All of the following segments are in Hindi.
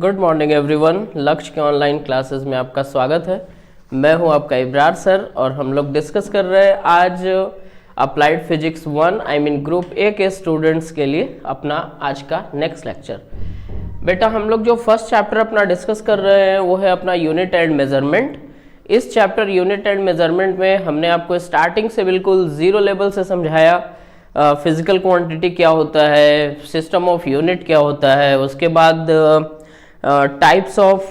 Good morning everyone. लक्ष्य के ऑनलाइन क्लासेस में आपका स्वागत है। मैं हूं आपका इब्रार सर और हम लोग डिस्कस कर रहे हैं आज अप्लाइड फिजिक्स 1 ग्रुप ए के स्टूडेंट्स के लिए अपना आज का नेक्स्ट लेक्चर। बेटा हम लोग जो फर्स्ट चैप्टर अपना डिस्कस कर रहे हैं वो है अपना यूनिट एंड मेजरमेंट। इस चैप्टर यूनिट एंड मेजरमेंट में हमने आपको स्टार्टिंग से बिल्कुल जीरो लेवल से समझाया फिजिकल क्वांटिटी क्या होता है, सिस्टम ऑफ यूनिट क्या होता है, उसके बाद types of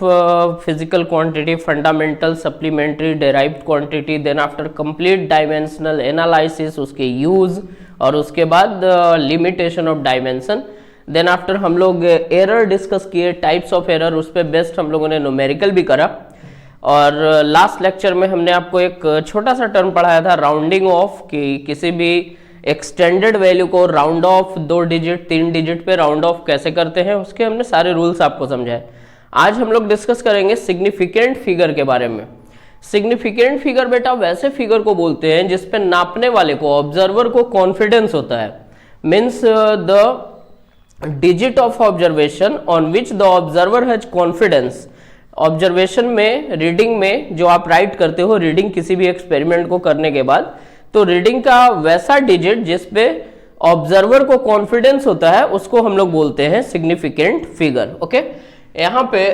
physical quantity, fundamental, supplementary, derived quantity, then after complete dimensional analysis उसके यूज और उसके बाद limitation of dimension. Then after हम लोग एरर डिस्कस किए, टाइप्स ऑफ एरर, उस पर बेस्ट हम लोगों ने न्यूमेरिकल भी करा। और लास्ट लेक्चर में हमने आपको एक छोटा सा टर्म पढ़ाया था राउंडिंग ऑफ, कि किसी भी एक्सटेंडेड वैल्यू को राउंड ऑफ 2 डिजिट 3 डिजिट पे राउंड ऑफ कैसे करते हैं, उसके हमने सारे रूल्स आपको समझाए। आज हम लोग डिस्कस करेंगे सिग्निफिकेंट फिगर के बारे में। सिग्निफिकेंट फिगर बेटा वैसे फिगर को बोलते हैं जिसपे नापने वाले को, ऑब्जर्वर को कॉन्फिडेंस होता है। Means the digit of observation on which the observer has confidence. Observation में, रीडिंग में जो आप राइट करते हो, रीडिंग किसी भी एक्सपेरिमेंट को करने के बाद, तो रीडिंग का वैसा डिजिट जिसपे ऑब्जर्वर को कॉन्फिडेंस होता है उसको हम लोग बोलते हैं सिग्निफिकेंट फिगर। ओके, यहाँ पे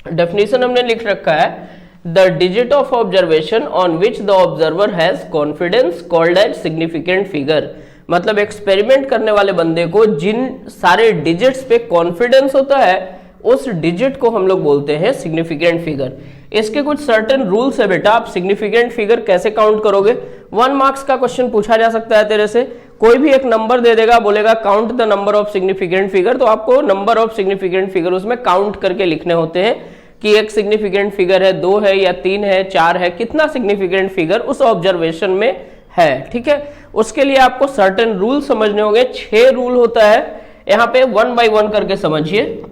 डेफिनेशन हमने लिख रखा है, the digit of observation on which the observer has confidence called as significant figure. मतलब एक्सपेरिमेंट करने वाले बंदे को जिन सारे डिजिट्स पे कॉन्फिडेंस होता है उस डिजिट को हम लोग बोलते हैं सिग्निफिकेंट फिगर। इसके कुछ सर्टेन रूल्स है बेटा। आप सिग्निफिकेंट फिगर कैसे काउंट करोगे? 1 मार्क्स का क्वेश्चन पूछा जा सकता है तेरे से। कोई भी एक नंबर दे देगा, बोलेगा count the number of significant figure, तो आपको नंबर ऑफ सिग्निफिकेंट फिगर उसमें काउंट करके लिखने होते हैं कि एक सिग्निफिकेंट फिगर है, 2 है या 3 है, 4 है, कितना सिग्निफिकेंट फिगर उस ऑब्जर्वेशन में है। ठीक है, उसके लिए आपको सर्टेन रूल समझने होंगे। 6 रूल होता है, यहाँ पे 1 बाय 1 करके समझिए।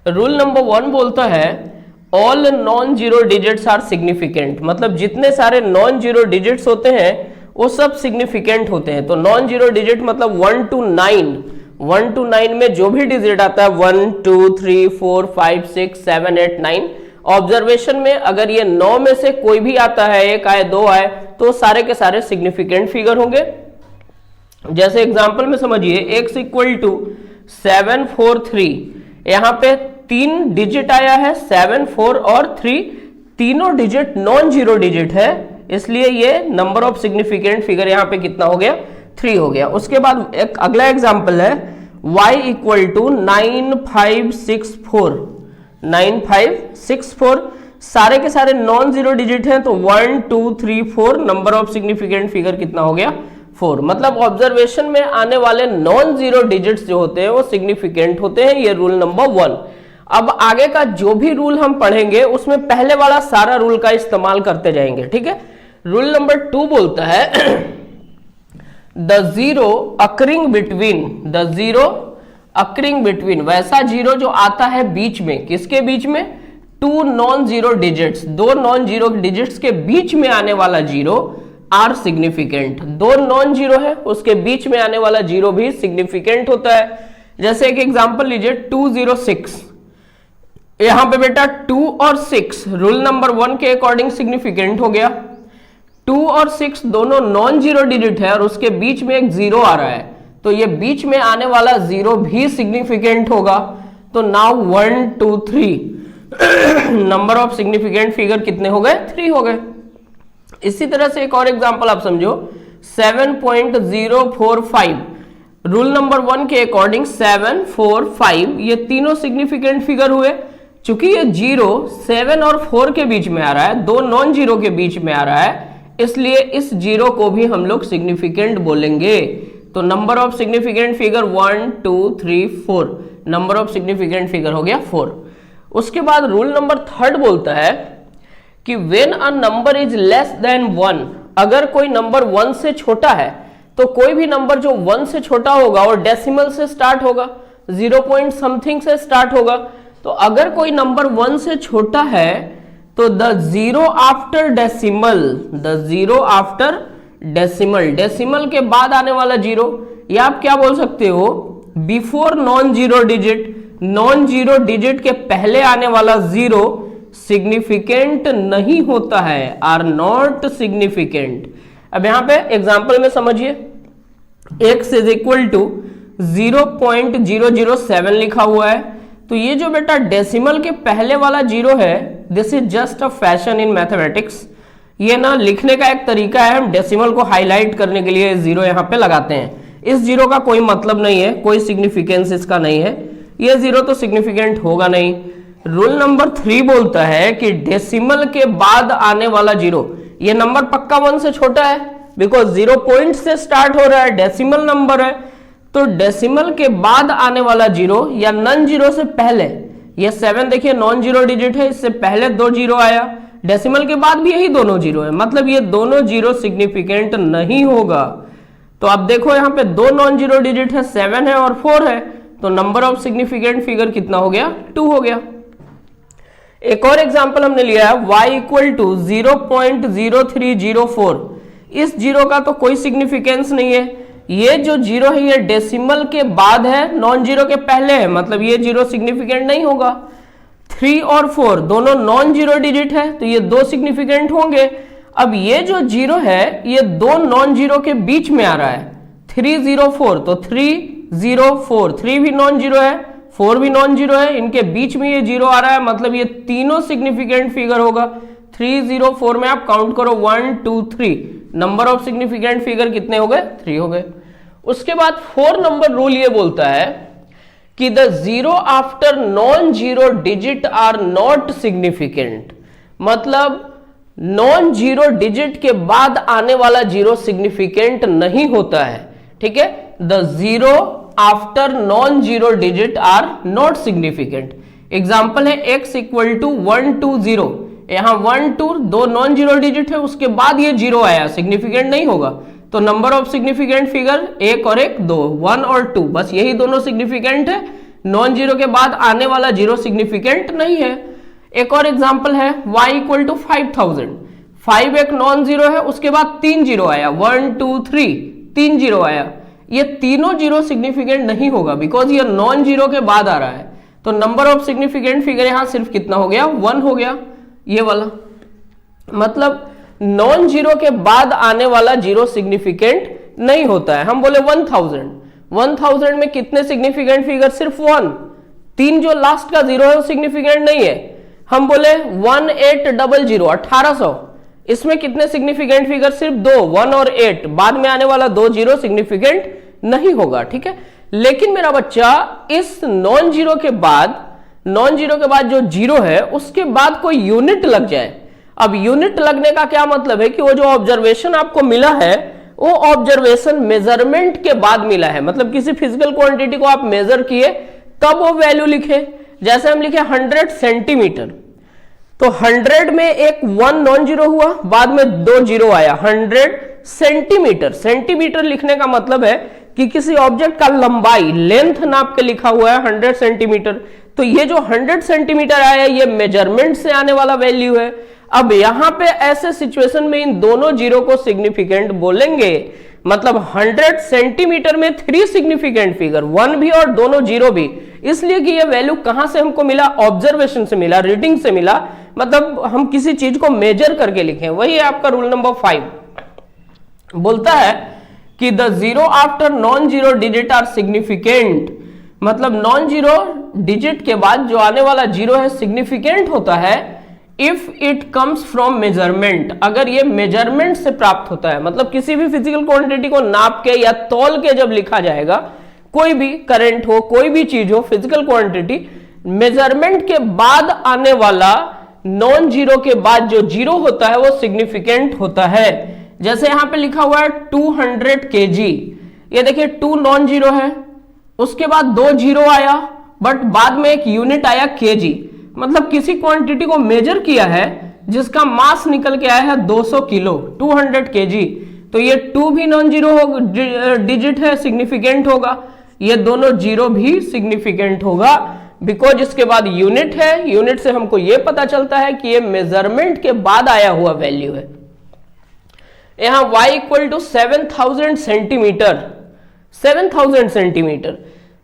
रूल नंबर 1 बोलता है all non zero digits are significant. मतलब जितने सारे नॉन जीरो डिजिट्स होते हैं वो सब सिग्निफिकेंट होते हैं। तो नॉन जीरो डिजिट मतलब 1 to 9, 1 to 9 में जो भी डिजिट आता है 1 2 3 4 5 6 7 8 9, ऑब्जर्वेशन में अगर ये 9 में से कोई भी आता है, 1 आए 2 आए, तो सारे के सारे सिग्निफिकेंट फिगर होंगे। जैसे एग्जांपल में समझिए, x इक्वल टू 7 4 3, यहाँ पे 3 डिजिट आया है, 7 4 और 3, तीनों डिजिट नॉन जीरो डिजिट है, इसलिए ये नंबर ऑफ सिग्निफिकेंट फिगर यहाँ पे कितना हो गया? 3 हो गया। उसके बाद एक अगला एग्जांपल है y इक्वल टू 9 5 6 4, 9 5 6 4, सारे के सारे नॉन जीरो डिजिट हैं, तो 1 2 3 4, नंबर ऑफ सिग्निफिकेंट फिगर कितना हो गया? 4। मतलब ऑब्जर्वेशन में आने वाले नॉन जीरो डिजिट्स जो होते हैं वो सिग्निफिकेंट होते हैं। ये रूल नंबर 1। अब आगे का जो भी रूल हम पढ़ेंगे उसमें पहले वाला सारा रूल का इस्तेमाल करते जाएंगे। ठीक है, रूल नंबर 2 बोलता है the zero occurring between, the zero occurring between, वैसा जीरो जो आता है बीच में, किसके बीच में? 2 non zero digits, 2 non zero digits के बीच में आने वाला zero are significant. 2 non zero है, उसके बीच में आने वाला जीरो भी सिग्निफिकेंट होता है। जैसे एक एग्जांपल लीजिए, 206, यहां पे बेटा 2 और 6 रूल नंबर 1 के अकॉर्डिंग सिग्निफिकेंट हो गया। 2 और 6 दोनों नॉन जीरो डिजिट है और उसके बीच में एक जीरो आ रहा है, तो ये बीच में आने वाला जीरो भी सिग्निफिकेंट होगा। तो now 1 2 3 number of significant figure कितने हो गए? 3 हो गए। इसी तरह से एक और एग्जांपल आप समझो, 7.045 रूल नंबर 1 के अकॉर्डिंग 7 4 5, ये तीनों सिग्निफिकेंट फिगर हुए। चूंकि ये जीरो 7 और 4 के बीच में आ रहा है, 2 नॉन जीरो के बीच में आ रहा है, इसलिए इस जीरो को भी हम लोग सिग्निफिकेंट बोलेंगे। तो number of significant figure 1 2 3 4, number of significant figure हो गया 4। उसके बाद रूल नंबर 3 बोलता है कि when a number is less than 1, अगर कोई नंबर 1 से छोटा है, तो कोई भी नंबर जो 1 से छोटा होगा और डेसिमल से स्टार्ट होगा, 0 पॉइंट समथिंग से स्टार्ट होगा, तो अगर कोई नंबर 1 से छोटा है तो the zero after decimal, the zero after decimal, decimal के बाद आने वाला जीरो, या आप क्या बोल सकते हो, before non zero digit, non zero digit के पहले आने वाला जीरो सिग्निफिकेंट नहीं होता है, आर नॉट सिग्निफिकेंट। अब यहां पे एग्जांपल में समझिए, x इज इक्वल टू 0.007 लिखा हुआ है, तो ये जो बेटा डेसिमल के पहले वाला जीरो है, this is just a fashion in mathematics. ये ना लिखने का एक तरीका है, हम डेसिमल को हाईलाइट करने के लिए जीरो यहां पे लगाते हैं। इस जीरो का कोई मतलब नहीं है, कोई सिग्निफिकेंस इसका नहीं है, ये जीरो तो सिग्निफिकेंट होगा नहीं। रूल नंबर 3 बोलता है कि डेसिमल के बाद आने वाला जीरो, ये नंबर पक्का 1 से छोटा है, बिकॉज 0 पॉइंट से स्टार्ट हो रहा है, डेसिमल नंबर है, तो डेसिमल के बाद आने वाला जीरो या नॉन जीरो से पहले, ये 7 देखिए नॉन जीरो डिजिट है, इससे पहले 2 जीरो आया, डेसिमल के बाद भी यही दोनों जीरो है, मतलब ये दोनों जीरो सिग्निफिकेंट नहीं होगा। तो अब देखो यहाँ पे 2 नॉन जीरो डिजिट है, 7 है और 4 है, तो नंबर ऑफ सिग्निफिकेंट फिगर कितना हो गया? 2 हो गया। एक और एग्जांपल हमने लिया है y इक्वल टू 0.0304। इस जीरो का तो कोई सिग्निफिकेंस नहीं है, ये जो जीरो है ये डेसिमल के बाद है, नॉन जीरो के पहले है, मतलब ये जीरो सिग्निफिकेंट नहीं होगा। 3 और 4 दोनों नॉन जीरो डिजिट है, तो ये 2 सिग्निफिकेंट होंगे। अब ये जो जीरो है ये 2 नॉन जीरो के बीच में आ रहा है, 304, तो 304, 3 भी नॉन जीरो है, 4 भी नॉन जीरो है, इनके बीच में ये जीरो आ रहा है, मतलब ये तीनों सिग्निफिकेंट फिगर होगा। 304 में आप काउंट करो 1 2 3, नंबर ऑफ सिग्निफिकेंट फिगर कितने हो गए? 3 हो गए। उसके बाद 4 नंबर रूल ये बोलता है कि the zero after non zero digit are not significant, मतलब नॉन जीरो डिजिट के बाद आने वाला जीरो सिग्निफिकेंट नहीं होता है, ठीक है। The zero after non zero digit are not significant. Example है x इक्वल टू 1 2 0, यहां 1 2 2 नॉन जीरो डिजिट है, उसके बाद ये जीरो आया, सिग्निफिकेंट नहीं होगा, तो नंबर ऑफ सिग्निफिकेंट फिगर 1 और 1 2, 1 और 2, बस यही दोनों सिग्निफिकेंट है, नॉन जीरो के बाद आने वाला जीरो सिग्निफिकेंट नहीं है। एक और एग्जाम्पल है y इक्वल टू 5000, 5 एक नॉन जीरो है, उसके बाद 3 जीरो आया, 1 2 3, 3 जीरो आया, ये तीनों जीरो सिग्निफिकेंट नहीं होगा, बिकॉज ये नॉन जीरो के बाद आ रहा है, तो नंबर ऑफ सिग्निफिकेंट फिगर यहां सिर्फ कितना हो गया? 1 हो गया, ये वाला। मतलब नॉन जीरो के बाद आने वाला जीरो सिग्निफिकेंट नहीं होता है। हम बोले 1000 में कितने सिग्निफिकेंट फिगर? सिर्फ 1, 3 जो लास्ट का जीरो है वो सिग्निफिकेंट नहीं है। हम बोले 1800, 1800, इसमें कितने सिग्निफिकेंट फिगर? सिर्फ 2, 1 और 8, बाद में आने वाला 2 जीरो सिग्निफिकेंट नहीं होगा, ठीक है। लेकिन मेरा बच्चा इस नॉन जीरो के बाद जो जीरो है उसके बाद कोई यूनिट लग जाए। अब यूनिट लगने का क्या मतलब है कि वो जो ऑब्जर्वेशन आपको मिला है वो ऑब्जर्वेशन मेजरमेंट के बाद मिला है, मतलब किसी फिजिकल क्वांटिटी को आप मेजर किए तब वो वैल्यू लिखे। जैसे हम लिखे 100 सेंटीमीटर, तो 100 में एक 1 नॉन जीरो हुआ, बाद में 2 जीरो आया, 100 सेंटीमीटर। सेंटीमीटर लिखने का मतलब है कि किसी ऑब्जेक्ट का लंबाई, लेंथ नाप के लिखा हुआ है 100 सेंटीमीटर, तो ये जो 100 सेंटीमीटर आया ये मेजरमेंट से आने वाला वैल्यू है। अब यहां पे ऐसे सिचुएशन में इन दोनों जीरो को सिग्निफिकेंट बोलेंगे, मतलब 100 सेंटीमीटर में 3 सिग्निफिकेंट फिगर, 1 भी और दोनों जीरो भी, इसलिए कि ये वैल्यू कहां से हमको मिला? ऑब्जर्वेशन से मिला, रीडिंग से मिला, मतलब हम किसी चीज को मेजर करके लिखें। वही है आपका रूल नंबर 5, बोलता है कि the zero after non zero digit are significant, मतलब नॉन जीरो डिजिट के बाद जो आने वाला जीरो है सिग्निफिकेंट होता है if it comes from measurement, अगर ये मेजरमेंट से प्राप्त होता है, मतलब किसी भी फिजिकल क्वांटिटी को नाप के या तौल के जब लिखा जाएगा, कोई भी करंट हो, कोई भी चीज हो, फिजिकल क्वांटिटी, मेजरमेंट के बाद आने वाला नॉन जीरो के बाद जो जीरो होता है वो सिग्निफिकेंट होता है। जैसे यहां पे लिखा हुआ है 200 kg, ये देखिए 2 नॉन जीरो है, उसके बाद 2 जीरो आया, बट बाद में एक यूनिट आया kg, मतलब किसी क्वांटिटी को मेजर किया है जिसका मास निकल के आया है 200 किलो, 200 kg, तो ये 2 भी नॉन जीरो डिजिट है, सिग्निफिकेंट होगा, ये दोनों जीरो भी सिग्निफिकेंट होगा, बिकॉज इसके बाद यूनिट है, यूनिट से हमको ये पता चलता है कि ये मेजरमेंट के बाद आया हुआ वैल्यू है। यहां y equal to 7000 centimetre, 7000 centimetre,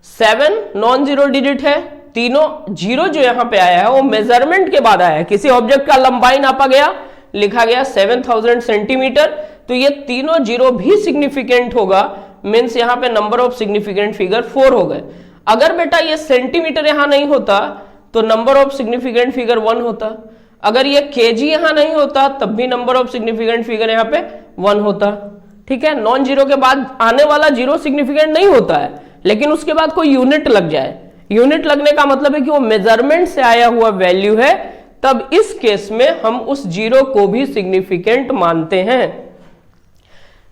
7 non zero digit है, तीनों जीरो जो यहाँ पे आया है वो मेजरमेंट के बाद आया है। किसी ऑब्जेक्ट का लंबाई नापा गया, लिखा गया 7000 सेंटीमीटर, तो ये तीनों जीरो भी सिग्निफिकेंट होगा, मीन्स यहाँ पे नंबर ऑफ सिग्निफिकेंट फिगर 4 हो गए। अगर बेटा ये सेंटीमीटर यहां नहीं होता तो नंबर ऑफ सिग्निफिकेंट फिगर 1 होता, अगर ये केजी यहां नहीं होता तब भी नंबर ऑफ सिग्निफिकेंट फिगर यहाँ पे 1 होता। ठीक है, नॉन जीरो के बाद आने वाला जीरो सिग्निफिकेंट नहीं होता है, लेकिन उसके बाद कोई यूनिट लग जाए, यूनिट लगने का मतलब है कि वो मेजरमेंट से आया हुआ वैल्यू है, तब इस केस में हम उस जीरो को भी सिग्निफिकेंट मानते हैं।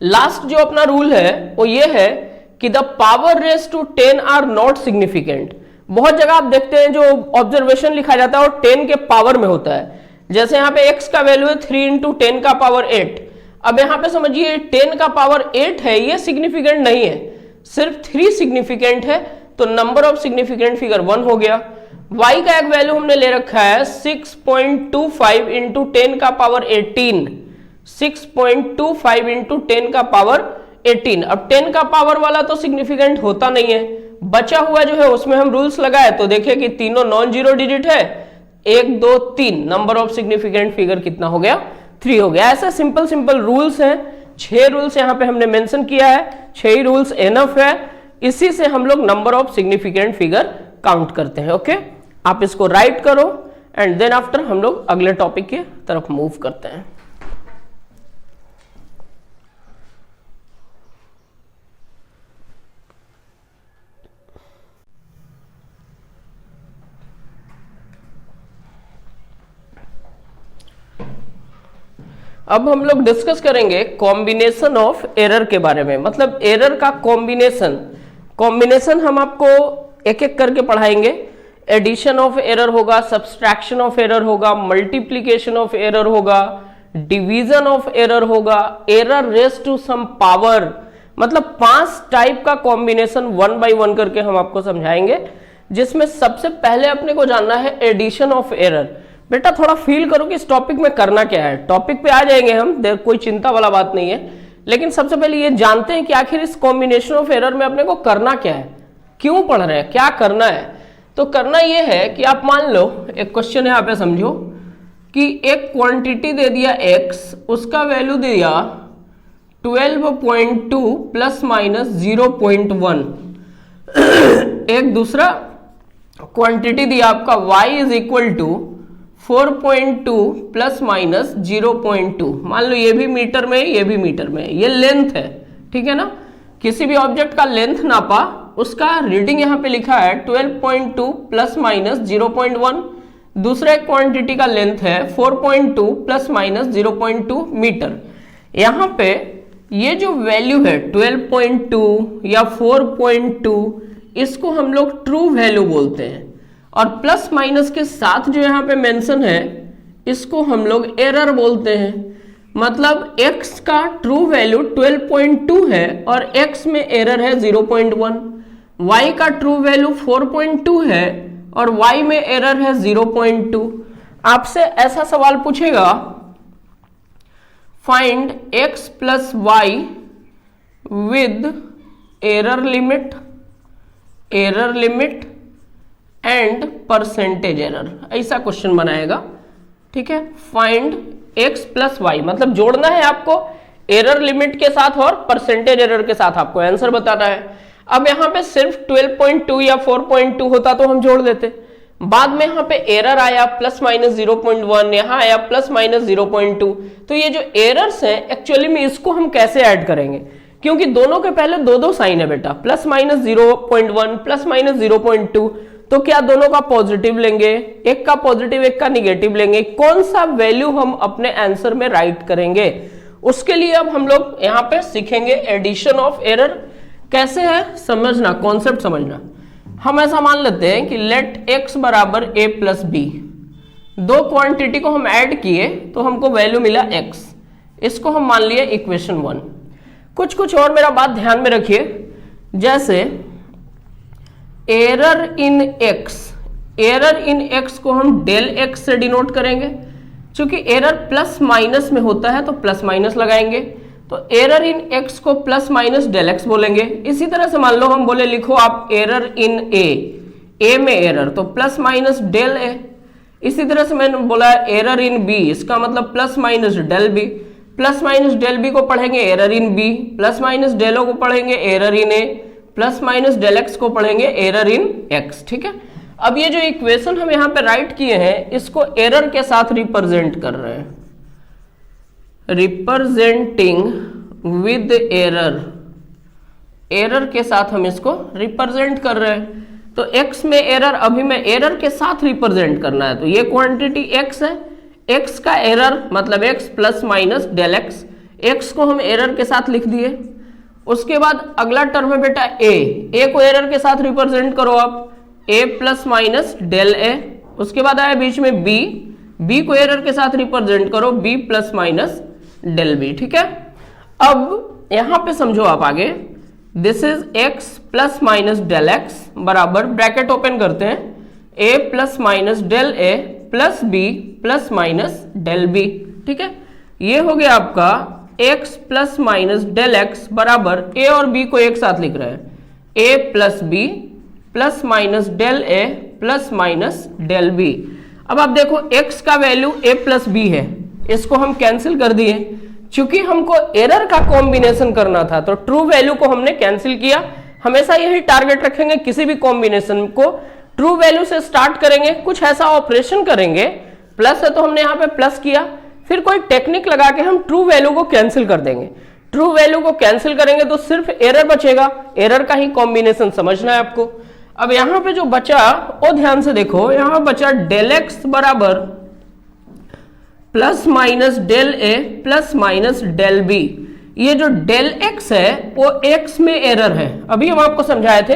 लास्ट जो अपना रूल है वो ये है कि the power raise to 10 are not significant. बहुत जगह आप देखते हैं जो ऑब्जर्वेशन लिखा जाता है वो 10 के पावर में होता है, जैसे यहाँ पे x का वैल्यू है 3 इंटू 10 का पावर 8। अब यहाँ पे समझिए 10 का पावर 8 है, ये सिग्निफिकेंट नहीं है, सिर्फ 3 सिग्निफिकेंट है, तो नंबर ऑफ सिग्निफिकेंट फिगर 1 हो गया। y का एक वैल्यू हमने ले रखा है 6.25 इंटू 10 का पावर 18, 6.25 इंटू 10 का पावर 18। अब 10 का पावर वाला तो सिग्निफिकेंट होता नहीं है, बचा हुआ जो है उसमें हम रूल्स लगाए तो देखिए कि तीनों नॉन जीरो डिजिट है, 1 2 3, नंबर ऑफ सिग्निफिकेंट फिगर कितना हो गया, 3 हो गया। ऐसा सिंपल सिंपल रूल्स हैं, 6 रूल्स यहाँ पे हमने मेंशन किया है, 6 ही रूल्स एनफ है, इसी से हम लोग number of significant figure count करते हैं। ओके, आप इसको राइट करो एंड देन आफ्टर हम लोग अगले टॉपिक की तरफ मूव करते हैं। अब हम लोग डिस्कस करेंगे कॉम्बिनेशन ऑफ एरर के बारे में, मतलब एरर का कॉम्बिनेशन हम आपको एक एक करके पढ़ाएंगे। एडिशन ऑफ एरर होगा, सब्सट्रैक्शन ऑफ एरर होगा, मल्टीप्लीकेशन ऑफ एरर होगा, डिवीजन ऑफ एरर होगा, error raise to some power, मतलब 5 टाइप का कॉम्बिनेशन 1 बाय 1 करके हम आपको समझाएंगे, जिसमें सबसे पहले अपने को जानना है एडिशन ऑफ एरर। बेटा थोड़ा फील करो कि इस टॉपिक में करना क्या है, टॉपिक पे आ जाएंगे हम, कोई चिंता वाला बात नहीं है, लेकिन सबसे पहले ये जानते हैं कि आखिर इस कॉम्बिनेशन ऑफ एरर में अपने को करना क्या है, क्यों पढ़ रहे हैं, क्या करना है। तो करना ये है कि आप मान लो एक क्वेश्चन यहाँ पे समझो कि एक क्वांटिटी दे दिया x, उसका वैल्यू दे दिया 12.2 प्लस माइनस 0.1। एक दूसरा क्वांटिटी दिया आपका y is equal to 4.2 plus minus 0.2। मान लो ये भी मीटर में, ये भी मीटर में, ये लेंथ है, ठीक है ना। किसी भी ऑब्जेक्ट का लेंथ नापा, उसका रीडिंग यहाँ पे लिखा है 12.2 प्लस माइनस 0.1। दूसरा एक क्वांटिटी का लेंथ है 4.2 प्लस माइनस 0.2 मीटर। यहाँ पे ये जो वैल्यू है 12.2 या 4.2, इसको हम लोग ट्रू वैल्यू बोलते हैं, और प्लस माइनस के साथ जो यहाँ पे मेंशन है इसको हम लोग एरर बोलते हैं। मतलब x का ट्रू वैल्यू 12.2 है और x में एरर है 0.1, y का ट्रू वैल्यू 4.2 है और y में एरर है 0.2। आपसे ऐसा सवाल पूछेगा, find x plus y with error limit and percentage error, ऐसा क्वेश्चन बनाएगा। ठीक है, फाइंड x प्लस वाई, मतलब जोड़ना है आपको एरर लिमिट के साथ और परसेंटेज एरर के साथ, आपको आंसर बताना है। अब यहाँ पे सिर्फ 12.2 या 4.2 होता तो हम जोड़ देते, बाद में यहाँ पे एरर आया प्लस माइनस 0.1, यहाँ आया प्लस माइनस 0.2, तो ये जो एरर्स हैं एक्चुअली में इसको हम कैसे ऐड करेंगे, क्योंकि दोनों के पहले दो दो साइन है बेटा, प्लस माइनस 0.1 प्लस माइनस 0.2, तो क्या दोनों का पॉजिटिव लेंगे, एक का पॉजिटिव एक का निगेटिव लेंगे, कौन सा वैल्यू हम अपने आंसर में राइट करेंगे, उसके लिए अब हम लोग यहाँ पे सीखेंगे एडिशन ऑफ एरर। कैसे है समझना, कॉन्सेप्ट समझना। हम ऐसा मान लेते हैं कि लेट x बराबर a प्लस बी, दो क्वांटिटी को हम ऐड किए तो हमको वैल्यू मिला x, इसको हम मान लिया इक्वेशन 1। कुछ और मेरा बात ध्यान में रखिए, जैसे एरर इन x को हम डेल x से डिनोट करेंगे, क्योंकि एरर प्लस माइनस में होता है तो प्लस माइनस लगाएंगे, तो एरर इन x को प्लस माइनस डेल x बोलेंगे। इसी तरह से मान लो हम बोले लिखो आप एरर इन a, ए में एरर, तो प्लस माइनस डेल ए। इसी तरह से मैंने बोला एरर इन बी, इसका मतलब plus minus del b. Plus minus del b को पढ़ेंगे error in b, plus minus del o को पढ़ेंगे error in a, plus minus del x को पढ़ेंगे एरर इन एक्स। ठीक है, अब ये जो इक्वेशन हम यहाँ पे राइट किए हैं इसको एरर के साथ रिप्रेजेंट कर रहे हैं, रिप्रेजेंटिंग विद एरर, एरर के साथ हम इसको रिप्रेजेंट कर रहे हैं। तो x में एरर अभी मैं एरर के साथ रिप्रेजेंट करना है, तो ये क्वांटिटी x है, x का एरर मतलब x plus minus del x, x को हम एरर के साथ लिख दिए। उसके बाद अगला टर्म है बेटा a को एरर के साथ रिप्रेजेंट करो आप, a प्लस माइनस डेल ए। उसके बाद आया बीच में b को एरर के साथ रिप्रेजेंट करो, b plus minus del b. ठीक है, अब यहां पे समझो आप आगे, this is x plus minus del x बराबर ब्रैकेट ओपन करते हैं a plus minus del a plus b plus minus del b. ठीक है, ये हो गया आपका x plus minus del x बराबर a और b को एक साथ लिख रहे हैं, a plus b plus minus del a plus minus del b. अब आप देखो x का वैल्यू a प्लस बी है, इसको हम कैंसिल कर दिए। चूंकि हमको एरर का कॉम्बिनेशन करना था तो ट्रू वैल्यू को हमने कैंसिल किया। हमेशा यही टारगेट रखेंगे, किसी भी कॉम्बिनेशन को ट्रू वैल्यू से स्टार्ट करेंगे, कुछ ऐसा ऑपरेशन करेंगे, प्लस है तो हमने यहाँ पे प्लस किया, फिर कोई टेक्निक लगा के हम ट्रू वैल्यू को कैंसिल कर देंगे। ट्रू वैल्यू को कैंसिल करेंगे तो सिर्फ एरर बचेगा, एरर का ही कॉम्बिनेशन समझना है आपको। अब यहाँ पे जो बचा वो ध्यान से देखो, यहाँ बचा डेल एक्स बराबर plus minus del a plus minus del B. ये जो डेल एक्स है वो एक्स में एरर है, अभी हम आपको समझाए थे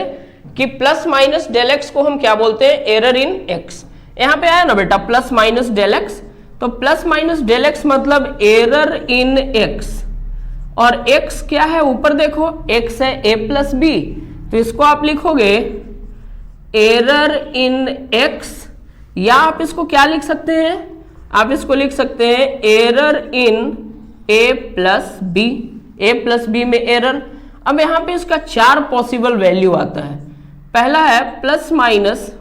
कि प्लस माइनस डेल एक्स को हम क्या बोलते हैं, एरर इन एक्स। यहाँ पे आया ना बेटा प्लस माइनस डेल एक्स, तो प्लस माइनस डेल एक्स मतलब एरर इन एक्स, और एक्स क्या है ऊपर देखो, एक्स है ए प्लस बी, तो इसको आप लिखोगे एरर इन एक्स, या आप इसको क्या लिख सकते हैं, आप इसको लिख सकते हैं error in a plus b, a plus b में एरर। अब यहां पे इसका 4 पॉसिबल वैल्यू आता है। पहला है प्लस माइनस,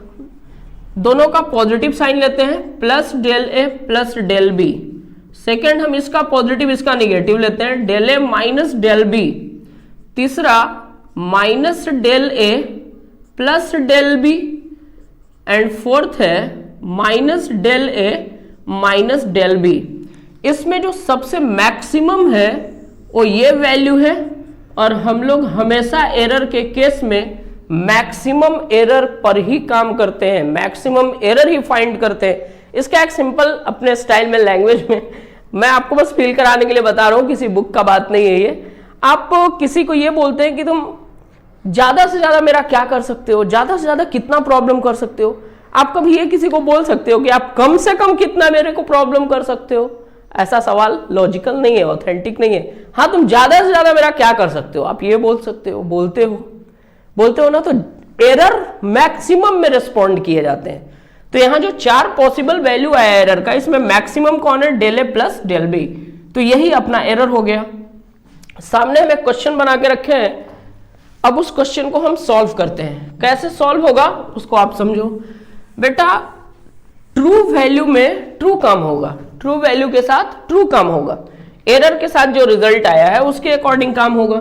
दोनों का पॉजिटिव साइन लेते हैं, plus del a plus del b. Second हम इसका पॉजिटिव इसका निगेटिव लेते हैं, del a minus del b. तीसरा minus del a plus del b, and fourth है minus del a minus del b. इसमें जो सबसे मैक्सिमम है वो ये वैल्यू है, और हम लोग हमेशा एरर के केस में मैक्सिमम एरर पर ही काम करते हैं, मैक्सिमम एरर ही फाइंड करते हैं। इसका एक सिंपल अपने स्टाइल में लैंग्वेज में मैं आपको बस फील कराने के लिए बता रहा हूं, किसी बुक का बात नहीं है ये। आप किसी को ये बोलते हैं कि तुम ज्यादा से ज्यादा मेरा क्या कर सकते हो, ज्यादा से ज्यादा कितना प्रॉब्लम कर सकते हो। आप कभी ये किसी को बोल सकते हो कि आप कम से कम कितना मेरे को प्रॉब्लम कर सकते हो? ऐसा सवाल लॉजिकल नहीं है, ऑथेंटिक नहीं है। हाँ, तुम ज्यादा से ज्यादा मेरा क्या कर सकते हो, आप ये बोल सकते हो, बोलते हो ना, तो एरर मैक्सिमम में रिस्पॉन्ड किए जाते हैं। तो यहां जो 4 पॉसिबल वैल्यू आया एरर का, इसमें मैक्सिमम कौन है, del a plus del B, तो यही अपना एरर हो गया। सामने हमें क्वेश्चन बना के रखे हैं, अब उस क्वेश्चन को हम सॉल्व करते हैं। कैसे सॉल्व होगा उसको आप समझो बेटा। ट्रू वैल्यू में ट्रू काम होगा, ट्रू वैल्यू के साथ ट्रू काम होगा, एरर के साथ जो रिजल्ट आया है उसके अकॉर्डिंग काम होगा।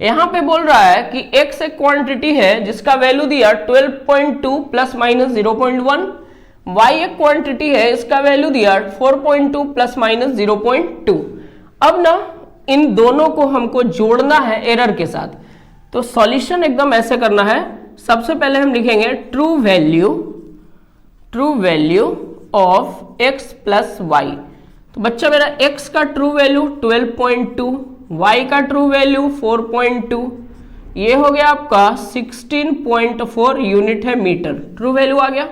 यहां पे बोल रहा है कि x एक क्वांटिटी है जिसका वैल्यू दिया 12.2 प्लस माइनस 0.1, y एक क्वांटिटी है इसका वैल्यू दिया 4.2 प्लस माइनस 0.2। अब ना इन दोनों को हमको जोड़ना है एरर के साथ, तो सॉल्यूशन एकदम ऐसे करना है। सबसे पहले हम लिखेंगे true value of x plus y. तो बच्चा मेरा x का ट्रू वैल्यू 12.2, y का ट्रू वैल्यू 4.2, ये हो गया आपका 16.4 यूनिट है मीटर, ट्रू वैल्यू आ गया।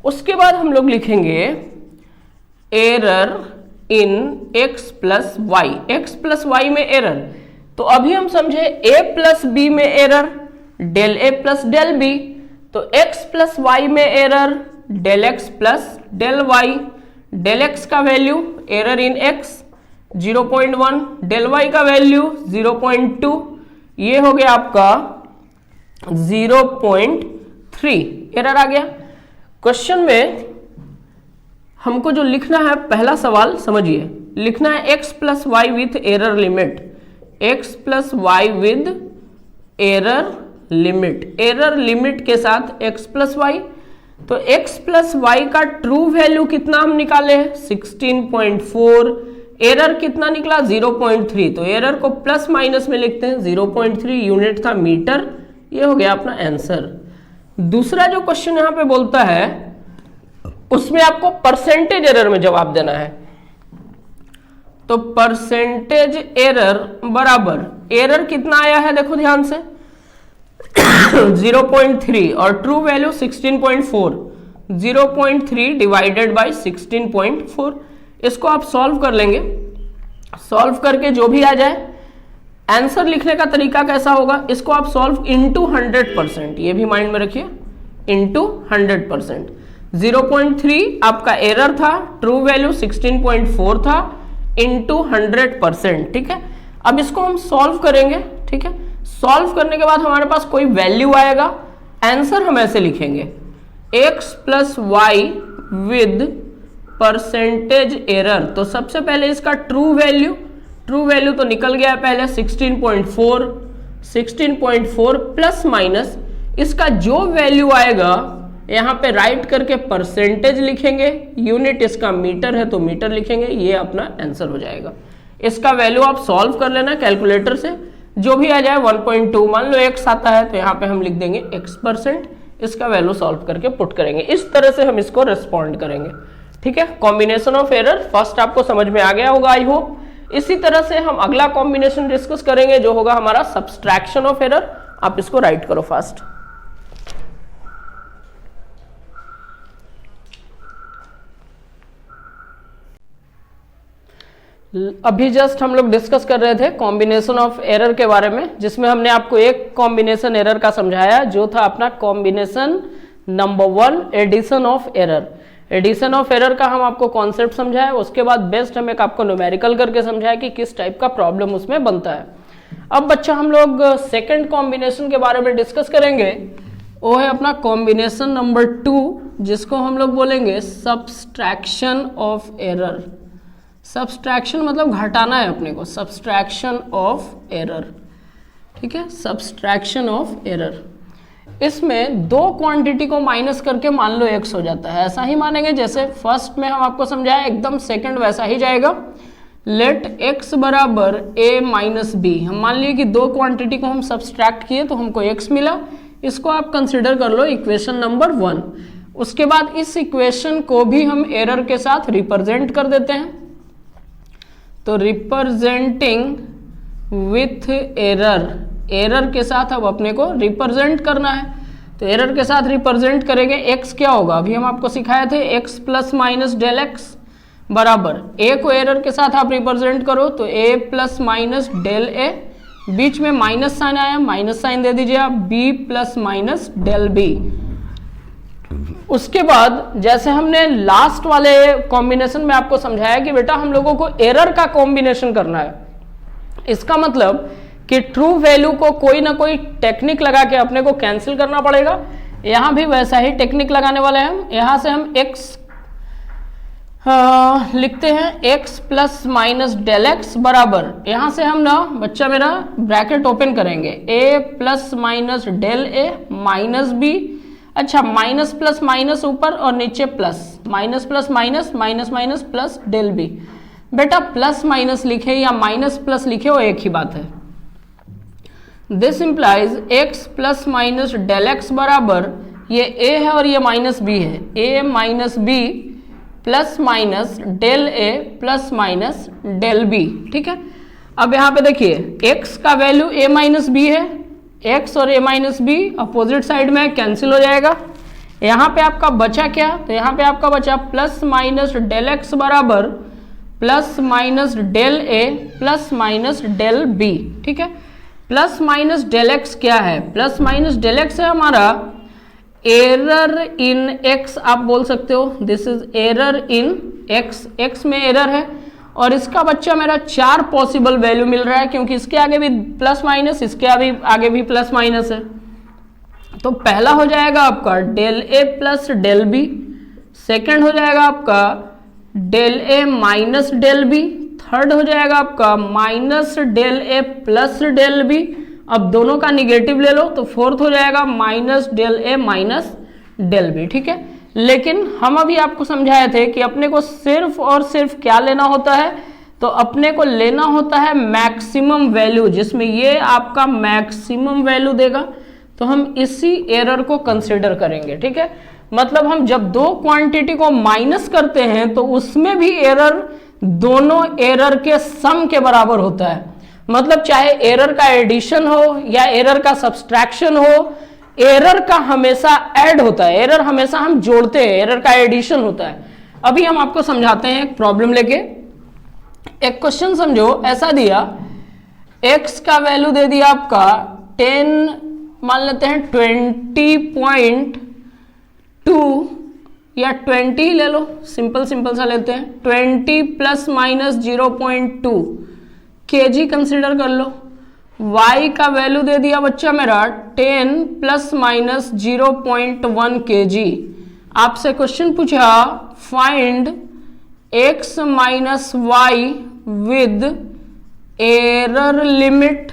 उसके बाद हम लोग लिखेंगे error in x plus y, x plus y में एरर। तो अभी हम समझे a प्लस बी में error, del a plus del b, तो x प्लस वाई में error, del x plus del y, del x का value error in x 0.1, del y का वैल्यू 0.2, ये हो गया आपका 0.3 एरर आ गया। क्वेश्चन में हमको जो लिखना है, पहला सवाल समझिए, लिखना है x plus y with error limit, x plus y with error limit, error limit के साथ x प्लस वाई। तो x प्लस वाई का ट्रू वैल्यू कितना हम निकाले हैं 16.4, एरर कितना निकला 0.3, तो एरर को प्लस माइनस में लिखते हैं, 0.3 यूनिट था मीटर, ये हो गया अपना आंसर। दूसरा जो क्वेश्चन यहां पे बोलता है उसमें आपको परसेंटेज एरर में जवाब देना है, तो परसेंटेज एरर बराबर एरर कितना आया है देखो ध्यान से 0.3 और ट्रू वैल्यू 16.4, 0.3 डिवाइडेड बाय 16.4, इसको आप सॉल्व कर लेंगे। सॉल्व करके जो भी आ जाए, आंसर लिखने का तरीका कैसा होगा, इसको आप सॉल्व इनटू 100%, ये भी माइंड में रखिए, इनटू 100%। 0.3 आपका एरर था, ट्रू वैल्यू 16.4 था, इनटू 100%, ठीक है। अब इसको हम सॉल्व करेंगे, ठीक है। सॉल्व करने के बाद हमारे पास कोई वैल्यू आएगा, आंसर हम ऐसे लिखेंगे x plus y with percentage error. तो सबसे पहले इसका ट्रू वैल्यू तो निकल गया है पहले 16.4 प्लस माइनस इसका जो वैल्यू आएगा यहां पे राइट करके परसेंटेज लिखेंगे, यूनिट इसका मीटर है तो मीटर लिखेंगे, ये अपना आंसर हो जाएगा। इसका वैल्यू आप सॉल्व कर लेना कैलकुलेटर से, जो भी आ जाए 1.2, मान लो x आता है तो यहाँ पे हम लिख देंगे x%, इसका वैल्यू सॉल्व करके पुट करेंगे। इस तरह से हम इसको रिस्पॉन्ड करेंगे, ठीक है। कॉम्बिनेशन ऑफ एरर फर्स्ट आपको समझ में आ गया होगा आई होप। इसी तरह से हम अगला कॉम्बिनेशन डिस्कस करेंगे जो होगा हमारा सब्सट्रैक्शन ऑफ एरर। आप इसको राइट करो फास्ट। अभी जस्ट हम लोग डिस्कस कर रहे थे कॉम्बिनेशन ऑफ एरर के बारे में, जिसमें हमने आपको एक कॉम्बिनेशन एरर का समझाया जो था अपना combination number 1 addition of error. Addition of error का हम आपको कॉन्सेप्ट समझाया, उसके बाद बेस्ट हम एक आपको न्यूमेरिकल करके समझाया कि किस टाइप का प्रॉब्लम उसमें बनता है। अब बच्चा हम लोग सेकेंड कॉम्बिनेशन के बारे में डिस्कस करेंगे, वो है अपना कॉम्बिनेशन नंबर 2, जिसको हम लोग बोलेंगे सब्सट्रैक्शन ऑफ एरर। सब्सट्रैक्शन मतलब घटाना है अपने को, सब्सट्रैक्शन ऑफ एरर, ठीक है, सब्सट्रैक्शन ऑफ एरर। इसमें दो क्वांटिटी को माइनस करके मान लो x हो जाता है, ऐसा ही मानेंगे जैसे फर्स्ट में हम आपको समझाया, एकदम सेकंड वैसा ही जाएगा। लेट x बराबर a माइनस बी, हम मान लिए कि दो क्वांटिटी को हम सब्सट्रैक्ट किए तो हमको x मिला, इसको आप कंसिडर कर लो इक्वेशन नंबर 1। उसके बाद इस इक्वेशन को भी हम एरर के साथ रिप्रेजेंट कर देते हैं, तो रिप्रेजेंटिंग विथ एरर, एरर के साथ अब अपने को रिप्रेजेंट करना है, तो एरर के साथ रिप्रेजेंट करेंगे। x क्या होगा, अभी हम आपको सिखाए थे x plus minus del x बराबर a को एरर के साथ आप रिप्रेजेंट करो तो a plus minus del a, बीच में माइनस साइन आया, माइनस साइन दे दीजिए आप, b plus minus del b। उसके बाद जैसे हमने लास्ट वाले कॉम्बिनेशन में आपको समझाया कि बेटा हम लोगों को एरर का कॉम्बिनेशन करना है, इसका मतलब कि ट्रू वैल्यू को कोई ना कोई टेक्निक लगा के अपने को कैंसिल करना पड़ेगा। यहां भी वैसा ही टेक्निक लगाने वाले हैं हम। यहां से हम x लिखते हैं x plus minus del x बराबर, यहां से हम ना बच्चा मेरा ब्रैकेट ओपन करेंगे, a plus minus del a minus b, अच्छा माइनस प्लस माइनस ऊपर और नीचे plus, minus plus minus, minus minus plus del b. बेटा प्लस माइनस लिखे या माइनस प्लस लिखे वो एक ही बात है। This implies x plus minus del x बराबर, ये a है और ये माइनस b है, a minus b plus minus del a plus minus del b, ठीक है। अब यहाँ पे देखिए x का वैल्यू a माइनस b है, x और a minus b opposite side में कैंसिल हो जाएगा। यहाँ पे आपका बचा क्या, तो यहाँ पे आपका बचा प्लस माइनस डेल एक्स बराबर plus minus del a plus minus del b, ठीक है। प्लस माइनस डेल एक्स क्या है, प्लस माइनस डेल एक्स है हमारा एरर इन x, आप बोल सकते हो this is error in x, x में एरर है और इसका बच्चा मेरा 4 पॉसिबल वैल्यू मिल रहा है, क्योंकि इसके आगे भी प्लस माइनस, इसके आगे भी प्लस माइनस है, तो पहला हो जाएगा आपका del a plus del b, second हो जाएगा आपका del a minus del B, third हो जाएगा आपका minus del a plus del b, अब दोनों का निगेटिव ले लो तो फोर्थ हो जाएगा minus del a minus del b. ठीक है, लेकिन हम अभी आपको समझाए थे कि अपने को सिर्फ और सिर्फ क्या लेना होता है, तो अपने को लेना होता है मैक्सिमम वैल्यू, जिसमें ये आपका मैक्सिमम वैल्यू देगा, तो हम इसी एरर को कंसिडर करेंगे। ठीक है, मतलब हम जब दो क्वांटिटी को माइनस करते हैं तो उसमें भी एरर दोनों एरर के सम के बराबर होता है। मतलब चाहे एरर का एडिशन हो या एरर का सब्सट्रैक्शन हो, एरर का हमेशा ऐड होता है, एरर हमेशा हम जोड़ते हैं, एरर का एडिशन होता है। अभी हम आपको समझाते हैं एक प्रॉब्लम लेके। एक क्वेश्चन समझो, ऐसा दिया x का वैल्यू दे दिया आपका 10, मान लेते हैं 20.2 या 20 ही ले लो, सिंपल सिंपल सा लेते हैं, 20 प्लस माइनस 0.2 kg कंसिडर कर लो। y का वैल्यू दे दिया बच्चा मेरा 10 प्लस माइनस 0.1 kg। आपसे क्वेश्चन पूछा find x minus y with error limit,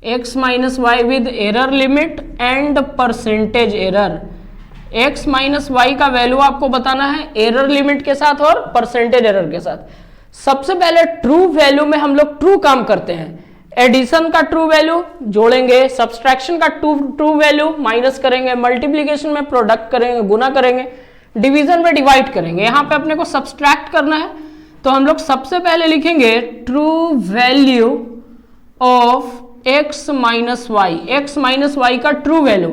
x minus y with error limit and percentage error. x minus y का वैल्यू आपको बताना है एरर लिमिट के साथ और परसेंटेज एरर के साथ। सबसे पहले ट्रू वैल्यू में हम लोग ट्रू काम करते हैं, एडिशन का ट्रू वैल्यू जोड़ेंगे, सब्सट्रैक्शन का ट्रू वैल्यू माइनस करेंगे, मल्टीप्लीकेशन में प्रोडक्ट करेंगे, गुना करेंगे, डिवीजन में डिवाइड करेंगे। यहां पे अपने को सब्सट्रैक्ट करना है, तो हम लोग सबसे पहले लिखेंगे true value of x minus y, x minus y का ट्रू वैल्यू।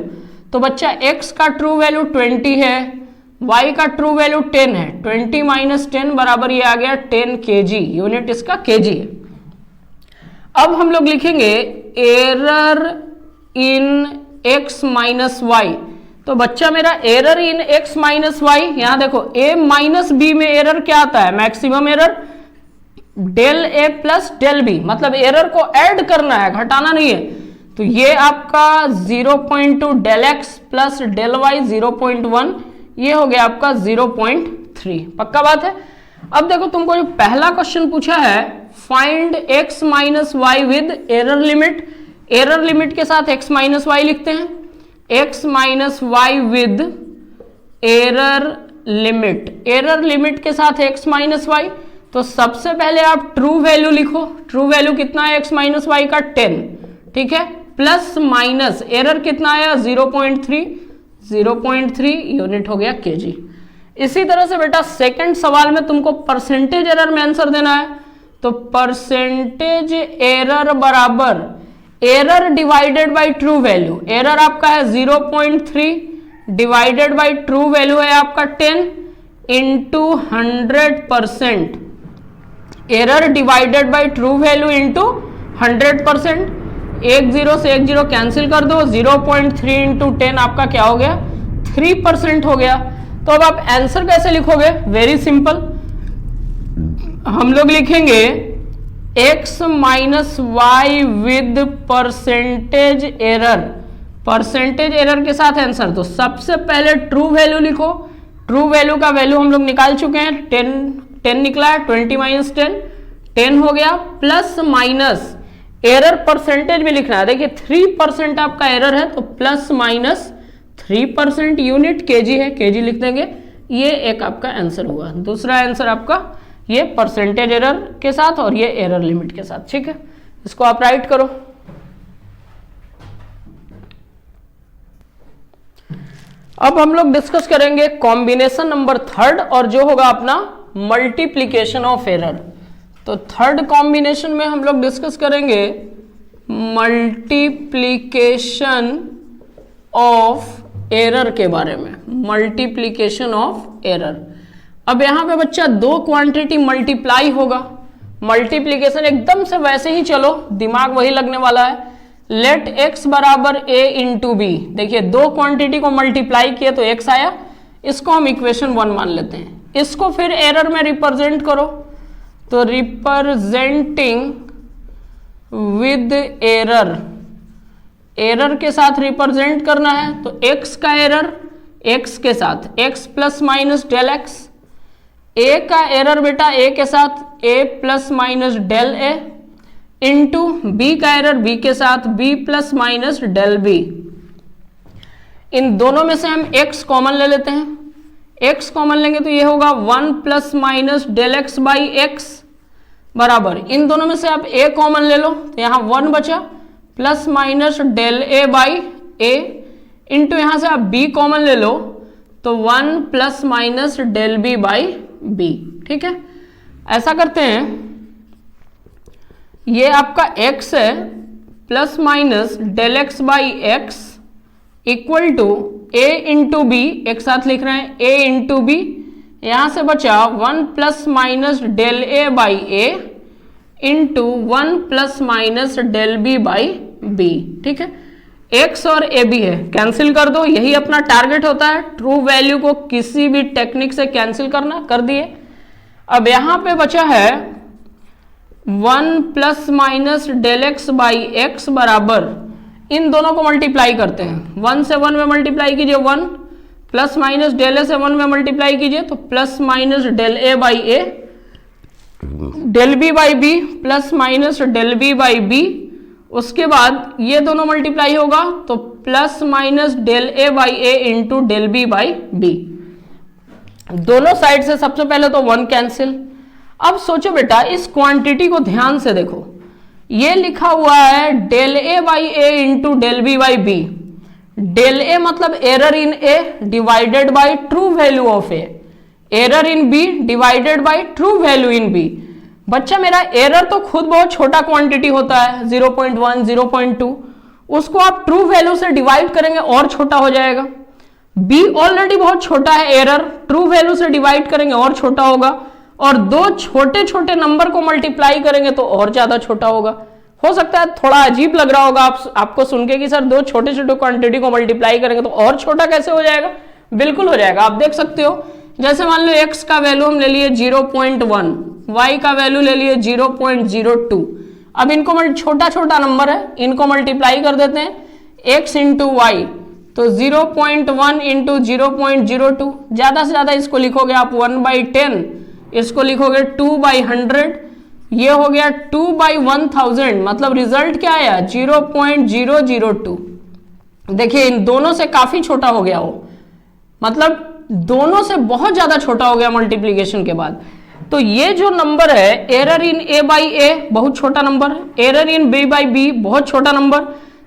तो बच्चा x का ट्रू वैल्यू 20 है, y का ट्रू वैल्यू 10 है, 20 माइनस 10 बराबर ये आ गया 10 kg, यूनिट इसका kg है। अब हम लोग लिखेंगे error in x minus y. तो बच्चा मेरा error in x minus y, यहां देखो a माइनस b में एरर क्या आता है, maximum error del a plus del b, मतलब एरर को ऐड करना है, घटाना नहीं है। तो ये आपका 0.2 del x plus del y 0.1, ये हो गया आपका 0.3। पक्का बात है। अब देखो तुमको जो पहला क्वेश्चन पूछा है find x minus y with error limit, error limit के साथ x माइनस वाई लिखते हैं, x minus y with error limit, error limit के साथ x माइनस वाई। तो सबसे पहले आप ट्रू वैल्यू लिखो, ट्रू वैल्यू कितना है x माइनस वाई का 10, ठीक है, प्लस माइनस एरर कितना आया 0.3, 0.3 यूनिट हो गया kg। इसी तरह से बेटा सेकंड सवाल में तुमको परसेंटेज एरर में आंसर देना है, तो परसेंटेज एरर बराबर error divided by true value, error आपका है 0.3 डिवाइडेड बाय ट्रू वैल्यू है आपका 10 into 100%, error divided by true value into 100%। एक जीरो से एक जीरो कैंसिल कर दो, 0.3 इंटू 10 आपका क्या हो गया 3% हो गया। तो अब आप आंसर कैसे लिखोगे, वेरी सिंपल, हम लोग लिखेंगे x minus y with percentage error, percentage error के साथ आंसर। तो सबसे पहले ट्रू वैल्यू लिखो, ट्रू वैल्यू का वैल्यू हम लोग निकाल चुके हैं, 10 निकला है, 20 माइनस 10 हो गया, प्लस माइनस एरर परसेंटेज में लिखना है। देखिए 3% आपका एरर है, तो प्लस माइनस 3% यूनिट kg है, kg लिख देंगे। ये एक आपका आंसर हुआ। दूसरा आंसर आपका ये परसेंटेज एरर के साथ और ये एरर लिमिट के साथ, ठीक है। इसको आप राइट करो। अब हम लोग डिस्कस करेंगे कॉम्बिनेशन नंबर थर्ड, और जो होगा अपना मल्टीप्लीकेशन ऑफ एरर। तो थर्ड कॉम्बिनेशन में हम लोग डिस्कस करेंगे मल्टीप्लीकेशन ऑफ एरर के बारे में, मल्टीप्लीकेशन ऑफ एरर। अब यहां पे बच्चा दो क्वांटिटी मल्टीप्लाई होगा, मल्टीप्लीकेशन एकदम से वैसे ही चलो, दिमाग वही लगने वाला है। लेट x बराबर a इंटू बी, देखिए दो क्वांटिटी को मल्टीप्लाई किया तो x आया, इसको हम इक्वेशन 1 मान लेते हैं। इसको फिर एरर में रिप्रेजेंट करो, तो रिप्रेजेंटिंग विद एरर एरर के साथ रिप्रेजेंट करना है तो x का एरर x के साथ x plus minus del x, a का एरर बेटा a के साथ a plus minus del a into b का एरर b के साथ b plus minus del b। इन दोनों में से हम x कॉमन ले लेते हैं, x कॉमन लेंगे तो ये होगा 1 plus minus del x by x बराबर, इन दोनों में से आप a कॉमन ले लो तो यहाँ 1 बचा plus minus del a by a into यहाँ से आप b कॉमन ले लो तो 1 plus minus del b by b। ठीक है, ऐसा करते हैं, ये आपका x है plus minus del x by x equal to a into b, एक साथ लिख रहे हैं a इंटू बी, यहां से बचा 1 plus minus del a by a into 1 plus minus del b by b। ठीक है, x और a b है, कैंसिल कर दो, यही अपना टारगेट होता है, ट्रू वैल्यू को किसी भी टेक्निक से कैंसिल करना, कर दिए। अब यहां पे बचा है 1 plus minus del x by x बराबर, इन दोनों को मल्टीप्लाई करते हैं, 1 से 1 में मल्टीप्लाई कीजिए 1 प्लस माइनस डेल ए से 1 में मल्टीप्लाई कीजिए तो plus minus del A by a, del B by b plus minus del B by b, उसके बाद ये दोनों मल्टीप्लाई होगा तो plus minus del A by A into del B by b. दोनों साइड से सबसे पहले तो 1 कैंसिल। अब सोचो बेटा इस क्वांटिटी को ध्यान से देखो, ये लिखा हुआ है del A by A into del B by B, del A मतलब error in A divided by true value of A, error in B divided by true value in B. बच्चा मेरा एरर तो खुद बहुत छोटा क्वांटिटी होता है 0.1 0.2, उसको आप ट्रू वैल्यू से डिवाइड करेंगे और छोटा हो जाएगा। बी ऑलरेडी बहुत छोटा है, एरर ट्रू वैल्यू से डिवाइड करेंगे और छोटा होगा, और दो छोटे छोटे नंबर को मल्टीप्लाई करेंगे तो और ज्यादा छोटा होगा। हो सकता है थोड़ा अजीब लग रहा होगा आपको सुन के कि सर दो छोटे छोटे क्वांटिटी को मल्टीप्लाई करेंगे तो और छोटा कैसे हो जाएगा, बिल्कुल हो जाएगा। आप देख सकते हो, जैसे मान लो x का वैल्यू हम ले लिए 0.1, y का वैल्यू ले लिए 0.02, अब इनको छोटा छोटा नंबर है, इनको मल्टीप्लाई कर देते हैं x इंटू वाई तो 0.1 इंटू 0.02, ज्यादा से ज्यादा इसको लिखोगे आप 1/10, इसको लिखोगे 2/100, ये हो गया 2/1000, मतलब रिजल्ट क्या आया 0.002। देखिए इन दोनों से काफी छोटा हो गया वो, मतलब दोनों से बहुत ज्यादा छोटा हो गया मल्टीप्लीकेशन के बाद। तो ये जो नंबर है एरर इन ए बाई ए बहुत छोटा नंबर है, error in b by b बहुत छोटा नंबर,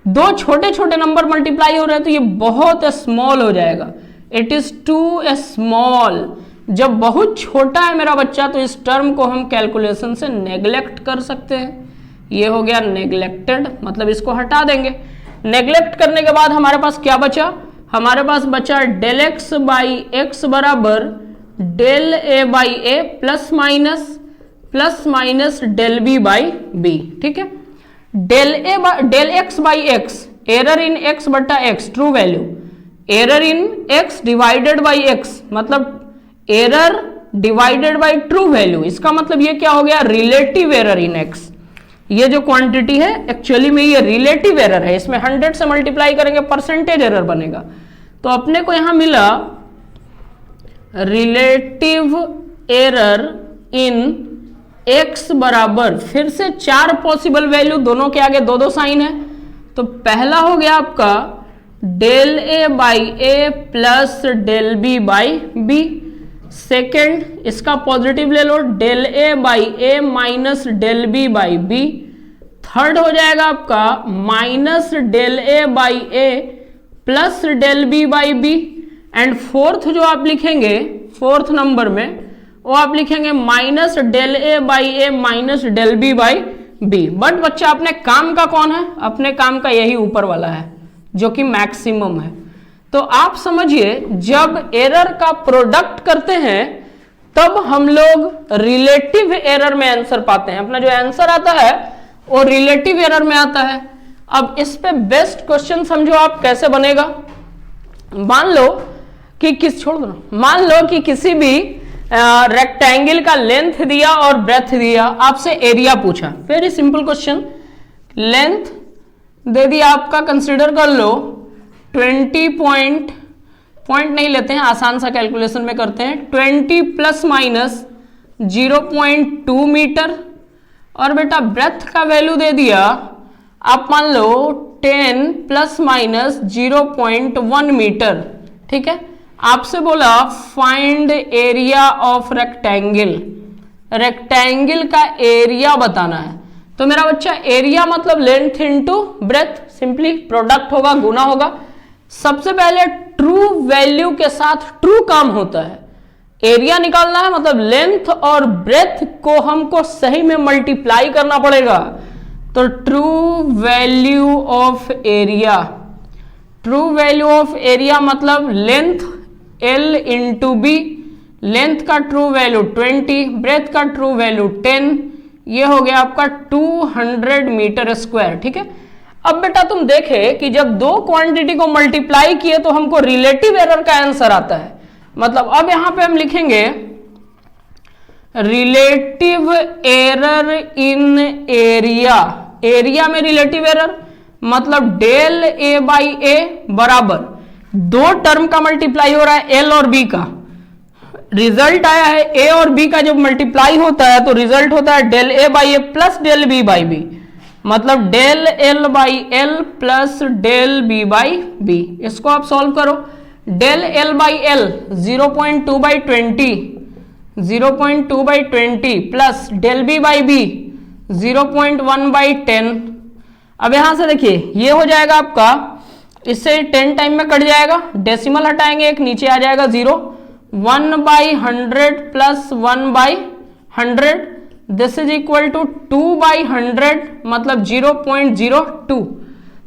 दो छोटे छोटे नंबर मल्टीप्लाई हो रहे हैं तो ये बहुत स्मॉल हो जाएगा, इट इज टू स्मॉल। जब बहुत छोटा है मेरा बच्चा तो इस टर्म को हम कैलकुलेशन से नेग्लेक्ट कर सकते हैं, ये हो गया नेग्लेक्टेड, मतलब इसको हटा देंगे। नेग्लेक्ट करने के बाद हमारे पास क्या बचा, हमारे पास बचा डेल एक्स बाई एक्स बराबर del A by A plus minus del B by B. ठीक है, del x by X error in X बटा X true value, error in X divided by X मतलब error divided by true value, इसका मतलब ये क्या हो गया रिलेटिव एरर इन एक्स। ये जो क्वांटिटी है एक्चुअली में ये रिलेटिव एरर है, इसमें 100 से मल्टीप्लाई करेंगे परसेंटेज एरर बनेगा। तो अपने को यहां मिला रिलेटिव एरर इन एक्स बराबर, फिर से 4 पॉसिबल वैल्यू, दोनों के आगे 2-2 साइन है। तो पहला हो गया आपका del A by A plus del B by B, second इसका पॉजिटिव ले लो del A by A minus del B by B, third हो जाएगा आपका minus del A by A plus del B by B, and fourth जो आप लिखेंगे फोर्थ नंबर में वो आप लिखेंगे minus del A by A minus del B by B. But बच्चा अपने काम का कौन है, अपने काम का यही ऊपर वाला है जो कि मैक्सिमम है। तो आप समझिए जब एरर का प्रोडक्ट करते हैं तब हम लोग रिलेटिव एरर में आंसर पाते हैं, अपना जो आंसर आता है वो रिलेटिव एरर में आता है। अब इस पे बेस्ट क्वेश्चन समझो आप कैसे बनेगा, मान लो कि छोड़ दो ना, मान लो कि किसी भी रेक्टेंगल का लेंथ दिया और ब्रेथ दिया, आपसे एरिया पूछा, वेरी सिंपल क्वेश्चन, लेंथ दे दिया आपका, कंसिडर कर लो 20 पॉइंट नहीं लेते हैं, आसान सा कैलकुलेशन में करते हैं, 20 प्लस माइनस 0.2 मीटर, और बेटा ब्रेथ का वैल्यू दे दिया आप मान लो 10 प्लस माइनस 0.1 मीटर। ठीक है, आपसे बोला find area of rectangle, rectangle का एरिया बताना है। तो मेरा बच्चा एरिया मतलब length into breadth, simply product होगा, गुना होगा। सबसे पहले ट्रू वैल्यू के साथ ट्रू काम होता है, एरिया निकालना है मतलब लेंथ और ब्रेथ को हमको सही में मल्टीप्लाई करना पड़ेगा। तो true value of area, true value of area मतलब length L into B, length का ट्रू वैल्यू 20, ब्रेथ का ट्रू वैल्यू 10, ये हो गया आपका 200 मीटर स्क्वायर। ठीक है, अब बेटा तुम देखे कि जब दो क्वांटिटी को मल्टीप्लाई किए तो हमको रिलेटिव एरर का आंसर आता है। मतलब अब यहां पे हम लिखेंगे रिलेटिव एरर इन एरिया, एरिया में रिलेटिव एरर मतलब डेल ए बाई ए बराबर दो टर्म का मल्टीप्लाई हो रहा है एल और बी का, रिजल्ट आया है ए और बी का, जब मल्टीप्लाई होता है तो रिजल्ट होता है del A by A plus del B by B, मतलब del L by L plus del B by B. इसको आप सॉल्व करो, del L by L 0.2 by 20, 0.2 by 20 plus del B by B 0.1 by 10। अब यहां से देखिए ये हो जाएगा आपका, इससे 10 टाइम में कट जाएगा, डेसिमल हटाएंगे एक, नीचे आ जाएगा 0, 1 by 100 plus 1 by 100, this is equal to 2 by 100 मतलब 0.02।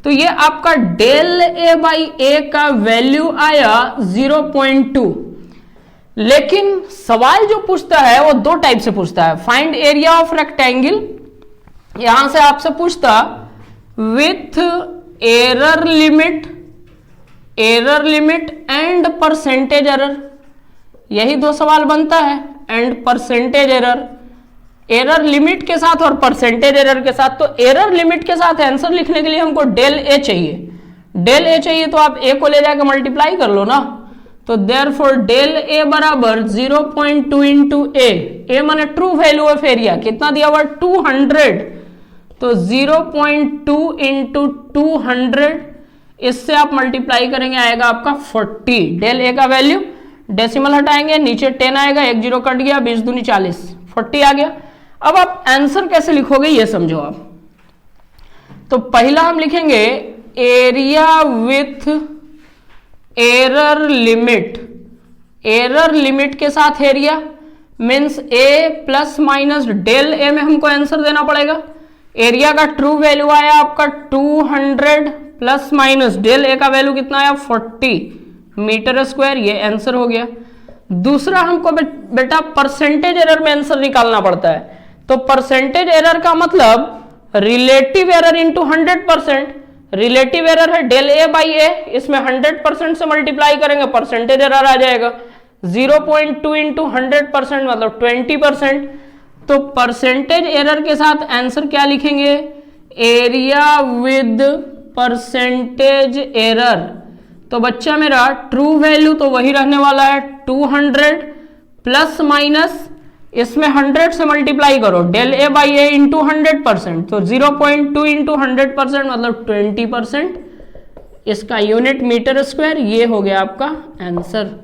तो ये आपका डेल ए बाई ए का वैल्यू आया 0.2। लेकिन सवाल जो पूछता है वो दो टाइप से पूछता है, फाइंड एरिया ऑफ रेक्टेंगल, यहां से आपसे पूछता with error limit and percentage error, यही दो सवाल बनता है, and percentage error, error limit के साथ और परसेंटेज एरर के साथ। तो एरर लिमिट के साथ आंसर लिखने के लिए हमको डेल ए चाहिए, डेल ए चाहिए तो आप ए को ले जाकर मल्टीप्लाई कर लो ना। तो देयरफॉर डेल ए बराबर 0.2 इंटू ए माने ट्रू वैल्यू ऑफ एरिया, कितना दिया हुआ 200, तो 0.2 इंटू 200, इससे आप मल्टीप्लाई करेंगे आएगा आपका 40, डेल ए का वैल्यू, डेसिमल हटाएंगे नीचे 10 आएगा, 1 0 कट गया, 20 दूनी 40, 40 आ गया। अब आप आंसर कैसे लिखोगे ये समझो आप। तो पहला हम लिखेंगे area with error limit, error limit के साथ एरिया मीन्स ए प्लस माइनस डेल ए में हमको आंसर देना पड़ेगा। एरिया का ट्रू वैल्यू आया आपका 200 प्लस माइनस डेल ए का वैल्यू कितना आया 40 मीटर स्क्वायर, ये आंसर हो गया। दूसरा हमको बेटा परसेंटेज एरर में आंसर निकालना पड़ता है। तो परसेंटेज एरर का मतलब relative error into 100%, relative error है डेल ए बाई ए, इसमें 100% से मल्टीप्लाई करेंगे परसेंटेज एरर आ जाएगा 0.2 इंटू 100% मतलब 20%। तो परसेंटेज एरर के साथ आंसर क्या लिखेंगे, एरिया विद परसेंटेज एरर। तो बच्चा मेरा ट्रू वैल्यू तो वही रहने वाला है 200 प्लस माइनस इसमें 100 से मल्टीप्लाई करो del A by A into 100%, तो 0.2 इंटू 100% मतलब 20%, इसका यूनिट मीटर स्क्वायर, ये हो गया आपका आंसर।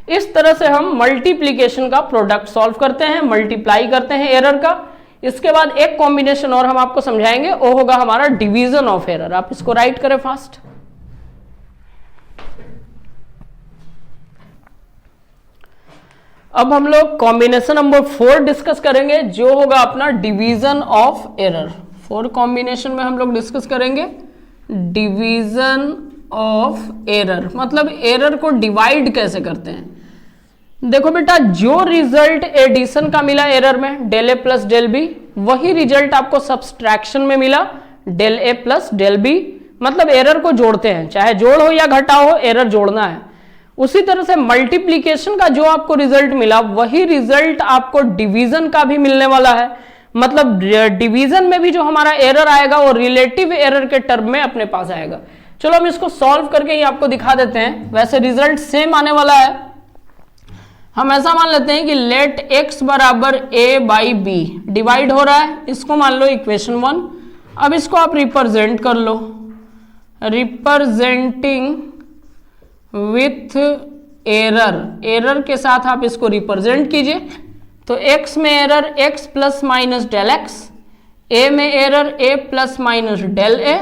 इस तरह से हम मल्टीप्लीकेशन का प्रोडक्ट सॉल्व करते हैं, मल्टीप्लाई करते हैं एरर का। इसके बाद एक कॉम्बिनेशन और हम आपको समझाएंगे, वो होगा हमारा डिवीजन ऑफ एरर। आप इसको राइट करें फास्ट। अब हम लोग कॉम्बिनेशन नंबर 4 डिस्कस करेंगे, जो होगा अपना डिवीजन ऑफ एरर। 4 कॉम्बिनेशन में हम लोग डिस्कस करेंगे डिवीजन ऑफ एरर, मतलब एरर को डिवाइड कैसे करते हैं। देखो बेटा, जो रिजल्ट एडिशन का मिला एरर में del a plus del B, वही रिजल्ट आपको सब्सट्रैक्शन में मिला del a plus del B, मतलब एरर को जोड़ते हैं, चाहे जोड़ हो या घटाव हो, एरर जोड़ना है। उसी तरह से मल्टीप्लीकेशन का जो आपको रिजल्ट मिला, वही रिजल्ट आपको डिवीजन का भी मिलने वाला है। मतलब डिवीजन में भी जो हमारा एरर आएगा वो रिलेटिव एरर के टर्म में अपने पास आएगा। चलो हम इसको सॉल्व करके ही आपको दिखा देते हैं, वैसे रिजल्ट सेम आने वाला है। हम ऐसा मान लेते हैं कि लेट x बराबर a बाई बी डिवाइड हो रहा है, इसको मान लो इक्वेशन 1। अब इसको आप रिप्रेजेंट कर लो, रिप्रेजेंटिंग विथ एरर के साथ आप इसको रिप्रेजेंट कीजिए। तो x में error x plus minus del x, a में error a plus minus del a,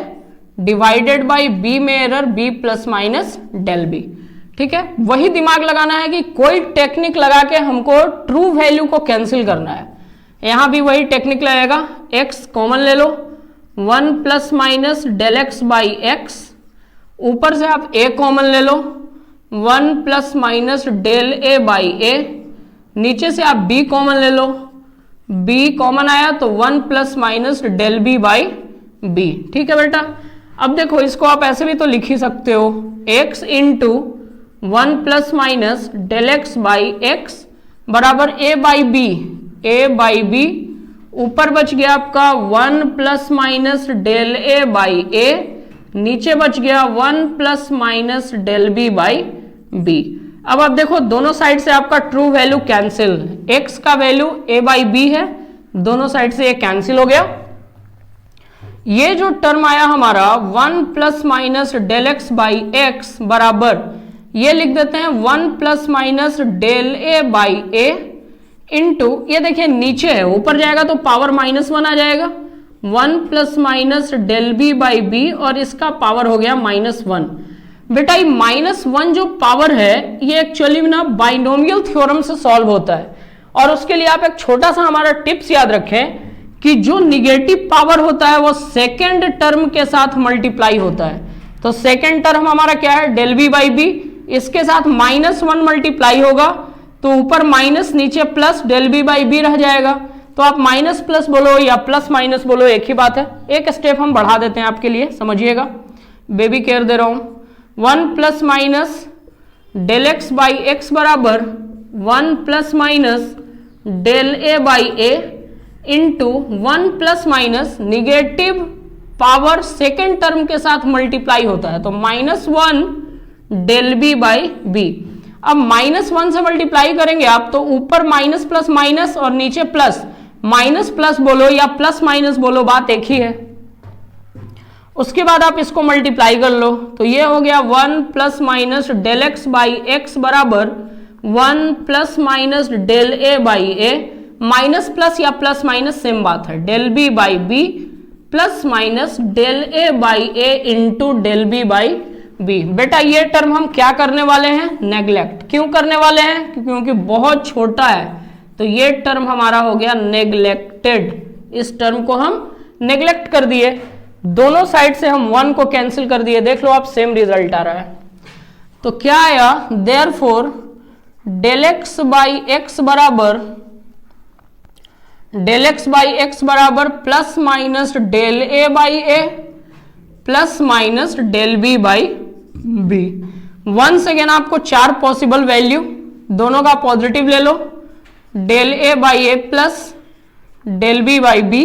divided by b में error b plus minus del b। ठीक है, वही दिमाग लगाना है कि कोई टेक्निक लगा के हमको ट्रू वैल्यू को कैंसिल करना है। यहां भी वही टेक्निक लगेगा, x कॉमन ले लो, 1 plus minus del x by x, ऊपर से आप a कॉमन ले लो, 1 plus minus del a by a, नीचे से आप b कॉमन ले लो, b कॉमन आया तो 1 plus minus del b by b। ठीक है बेटा, अब देखो इसको आप ऐसे भी तो लिख ही सकते हो, x into 1 plus minus del x by x बराबर a बाई बी, ऊपर बच गया आपका 1 plus minus del a by a, नीचे बच गया 1 plus minus del b by b। अब आप देखो दोनों साइड से आपका ट्रू वैल्यू कैंसिल, x का वैल्यू a बाई बी है, दोनों साइड से ये कैंसिल हो गया। ये जो टर्म आया हमारा 1 plus minus del x by x बराबर, ये लिख देते हैं 1 plus minus del a by a into, ये देखिए नीचे है, ऊपर जाएगा तो पावर -1 आ जाएगा, 1 plus minus del b by b, और इसका पावर हो गया -1। बेटा ये -1 जो पावर है ये एक्चुअली ना बाइनोमियल थ्योरम से सॉल्व होता है, और उसके लिए आप एक छोटा सा हमारा टिप्स याद रखें कि जो निगेटिव पावर होता है वो सेकेंड टर्म के साथ मल्टीप्लाई होता है। तो सेकेंड टर्म हमारा क्या है, डेल बी बाई बी, इसके साथ -1 मल्टीप्लाई होगा तो ऊपर माइनस नीचे plus del B by b रह जाएगा। तो आप माइनस प्लस बोलो या प्लस माइनस बोलो एक ही बात है। एक स्टेप हम बढ़ा देते हैं आपके लिए, समझिएगा, बेबी केयर दे रहा हूं। 1 plus minus del x by x बराबर 1 plus minus del A by A into 1 plus minus negative power second term के साथ मल्टीप्लाई होता है तो -1 डेल बी बाई बी। अब -1 से मल्टीप्लाई करेंगे आप तो ऊपर माइनस प्लस माइनस और नीचे प्लस, माइनस प्लस बोलो या प्लस माइनस बोलो, बात एक ही है। उसके बाद आप इसको मल्टीप्लाई कर लो तो ये हो गया 1 plus minus del x by x बराबर 1 plus minus del A by A, minus plus या प्लस माइनस सेम बात है, del B by b plus minus del A by A into del B by b. बेटा ये टर्म हम क्या करने वाले हैं, नेग्लेक्ट। क्यों करने वाले हैं, क्योंकि बहुत छोटा है, तो ये टर्म हमारा हो गया नेग्लेक्टेड। इस टर्म को हम नेग्लेक्ट कर दिए, दोनों साइड से हम 1 को कैंसिल कर दिए। देख लो आप, सेम रिजल्ट आ रहा है। तो क्या आया, therefore del x by x बराबर plus minus del A by A plus minus del B by B. Once again आपको 4 पॉसिबल वैल्यू, दोनों का पॉजिटिव ले लो, del A by A plus del B by B,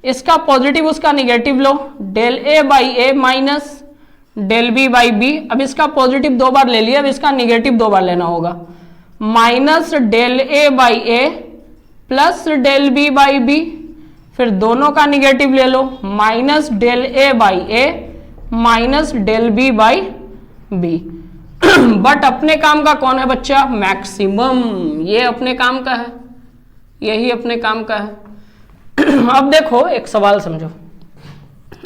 इसका पॉजिटिव उसका निगेटिव लो, del A by A minus del B by B. अब इसका पॉजिटिव 2 बार ले लिया, अब इसका निगेटिव 2 बार लेना होगा, minus del A by A plus del B by B, फिर दोनों का निगेटिव ले लो, minus del A by A minus del B by B. But अपने काम का कौन है बच्चा, मैक्सिमम, ये अपने काम का है, यही अपने काम का है। अब देखो एक सवाल समझो,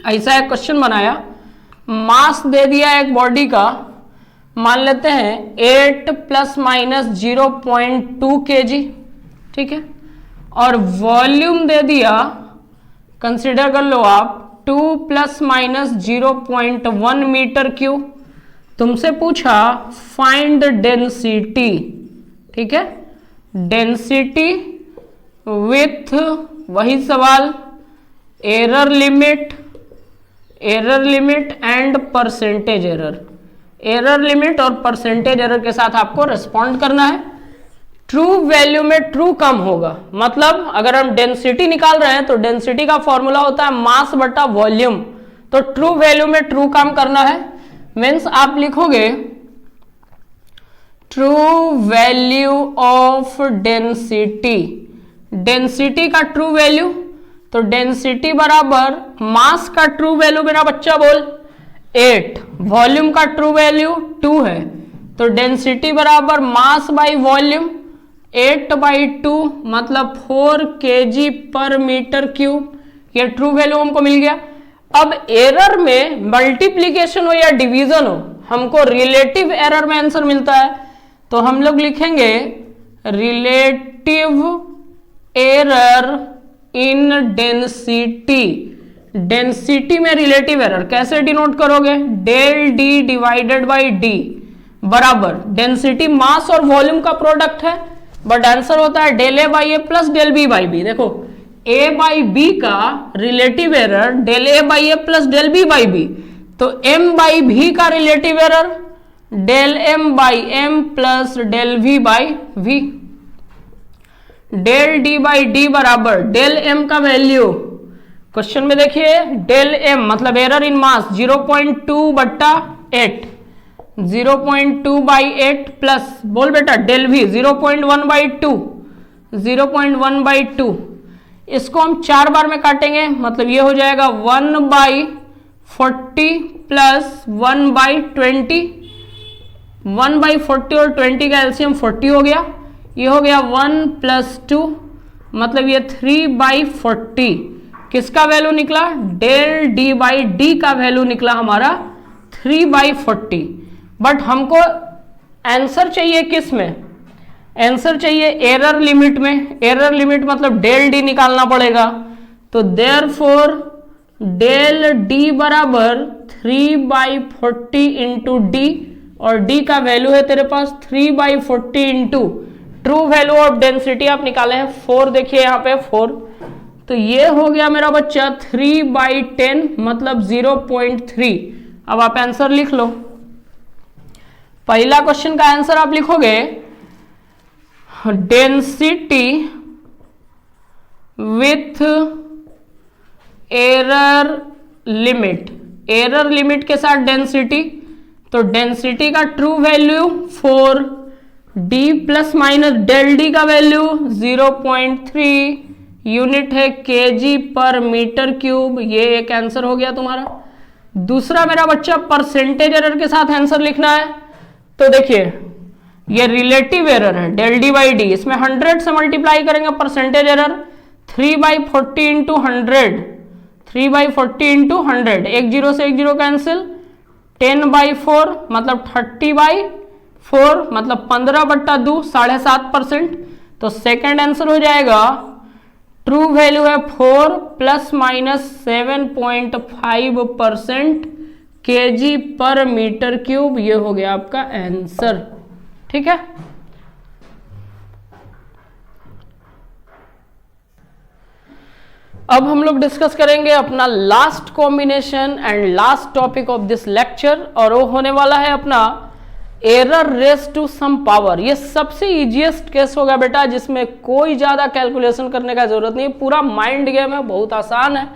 ऐसा एक क्वेश्चन बनाया, मास दे दिया एक बॉडी का, मान लेते हैं 8 प्लस माइनस 0.2 kg, ठीक है, और वॉल्यूम दे दिया, कंसिडर कर लो आप 2 प्लस माइनस 0.1 मीटर क्यूब। तुमसे पूछा फाइंड डेंसिटी, ठीक है, डेंसिटी विथ वही सवाल, error limit and percentage error. Error limit और परसेंटेज एरर के साथ आपको रेस्पॉन्ड करना है। ट्रू वैल्यू में ट्रू कम होगा। मतलब अगर हम डेंसिटी निकाल रहे हैं तो डेंसिटी का फॉर्मूला होता है मास बटा वॉल्यूम, तो ट्रू वैल्यू में ट्रू कम करना है। मीन्स आप लिखोगे true value of density, density का ट्रू वैल्यू, तो डेंसिटी बराबर मास का ट्रू वैल्यू मेरा बच्चा बोल 8, वॉल्यूम का ट्रू वैल्यू 2 है, तो डेंसिटी बराबर मास बाई वॉल्यूम 8/2 मतलब 4 kg पर मीटर क्यूब। ये ट्रू वैल्यू हमको मिल गया। अब एरर में मल्टीप्लीकेशन हो या डिवीजन हो, हमको रिलेटिव एरर में आंसर मिलता है, तो हम लोग लिखेंगे relative error in density. Density में रिलेटिव एरर कैसे डिनोट करोगे, del d divided by d बराबर, डेंसिटी मास और वॉल्यूम का प्रोडक्ट है, बट आंसर होता है del A by A plus del B by b. देखो ए बाई बी का relative error del A by A plus del B by b, तो एम बाई भी का relative error del m by m plus del we by v. Del d by d बराबर डेल एम का वैल्यू क्वेश्चन में देखिए, डेल एम मतलब एरर इन मास 0.2/8, 0.2/8 प्लस बोल बेटा डेल वी 0.1/2, 0.1/2। इसको हम 4 बार में काटेंगे, मतलब ये हो जाएगा 1/40 प्लस 1/20, 1/40 और 20 का एलसीएम 40 हो गया, ये हो गया 1 + 2 मतलब ये 3/40। किसका वैल्यू निकला, डेल डी बाई डी का वैल्यू निकला हमारा 3/40। बट हमको आंसर चाहिए किस में, आंसर चाहिए एरर लिमिट में। एरर लिमिट मतलब डेल डी निकालना पड़ेगा, तो देयरफॉर डेल डी बराबर 3/40 इंटू डी, और डी का वैल्यू है तेरे पास 3/40 into true value of density आप निकाले हैं 4, देखिए यहाँ पे 4, तो ये हो गया मेरा बच्चा 3/10 मतलब 0.3। अब आप आंसर लिख लो। पहला क्वेश्चन का आंसर आप लिखोगे density with error limit, error limit के साथ डेंसिटी, तो डेंसिटी का true value 4, d plus minus del d का वैल्यू 0.3, यूनिट है केजी पर मीटर क्यूब। ये एक आंसर हो गया तुम्हारा। दूसरा मेरा बच्चा परसेंटेज एरर के साथ आंसर लिखना है, तो देखिए ये रिलेटिव एरर है डेल डी बाई डी, इसमें 100 से मल्टीप्लाई करेंगे परसेंटेज एरर 3/40 इंटू 100, 3/40 इंटू 100, एक जीरो से एक जीरो कैंसिल, 10/4 मतलब 30/4 मतलब 15/2 7.5%। तो सेकंड आंसर हो जाएगा ट्रू वैल्यू है 4 ± 7.5% केजी पर मीटर क्यूब। ये हो गया आपका आंसर, ठीक है। अब हम लोग डिस्कस करेंगे अपना last combination and last topic of this lecture, और वो होने वाला है अपना error raise to some power. ये सबसे इजीएस्ट केस होगा बेटा, जिसमें कोई ज्यादा कैलकुलेशन करने का जरूरत नहीं है, पूरा माइंड गेम है, बहुत आसान है,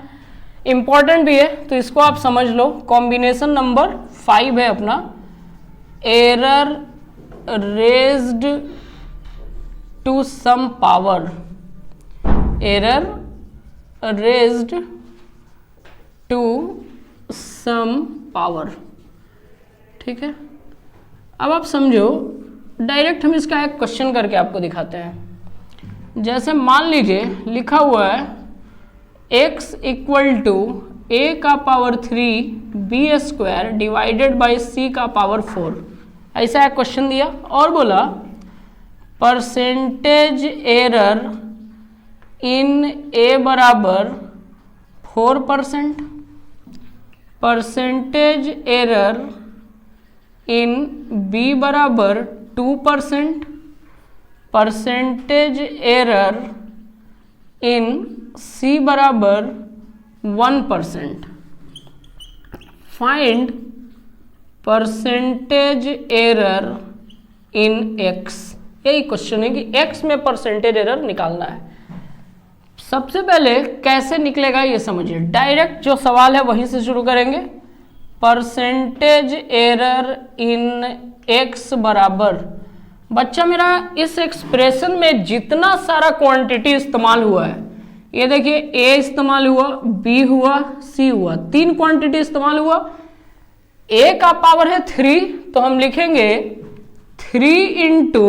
इंपॉर्टेंट भी है, तो इसको आप समझ लो। कॉम्बिनेशन नंबर 5 है अपना, error raised to some power, error raised to some power, ठीक है। अब आप समझो, डायरेक्ट हम इसका एक क्वेश्चन करके आपको दिखाते हैं। जैसे मान लीजिए लिखा हुआ है x = a⁻³ b² divided by c⁻4, ऐसा एक क्वेश्चन दिया और बोला परसेंटेज एरर इन a बराबर 4%, परसेंटेज एरर इन b बराबर 2%, परसेंटेज एरर इन c बराबर 1%। Find percentage error in x, यही क्वेश्चन है कि x में परसेंटेज एरर निकालना है। सबसे पहले कैसे निकलेगा ये समझिए, डायरेक्ट जो सवाल है वहीं से शुरू करेंगे। परसेंटेज एरर इन x बराबर, बच्चा मेरा इस एक्सप्रेशन में जितना सारा क्वांटिटी इस्तेमाल हुआ है, ये देखिए a इस्तेमाल हुआ, b हुआ, c हुआ, 3 क्वांटिटी इस्तेमाल हुआ। a का पावर है 3, तो हम लिखेंगे 3 into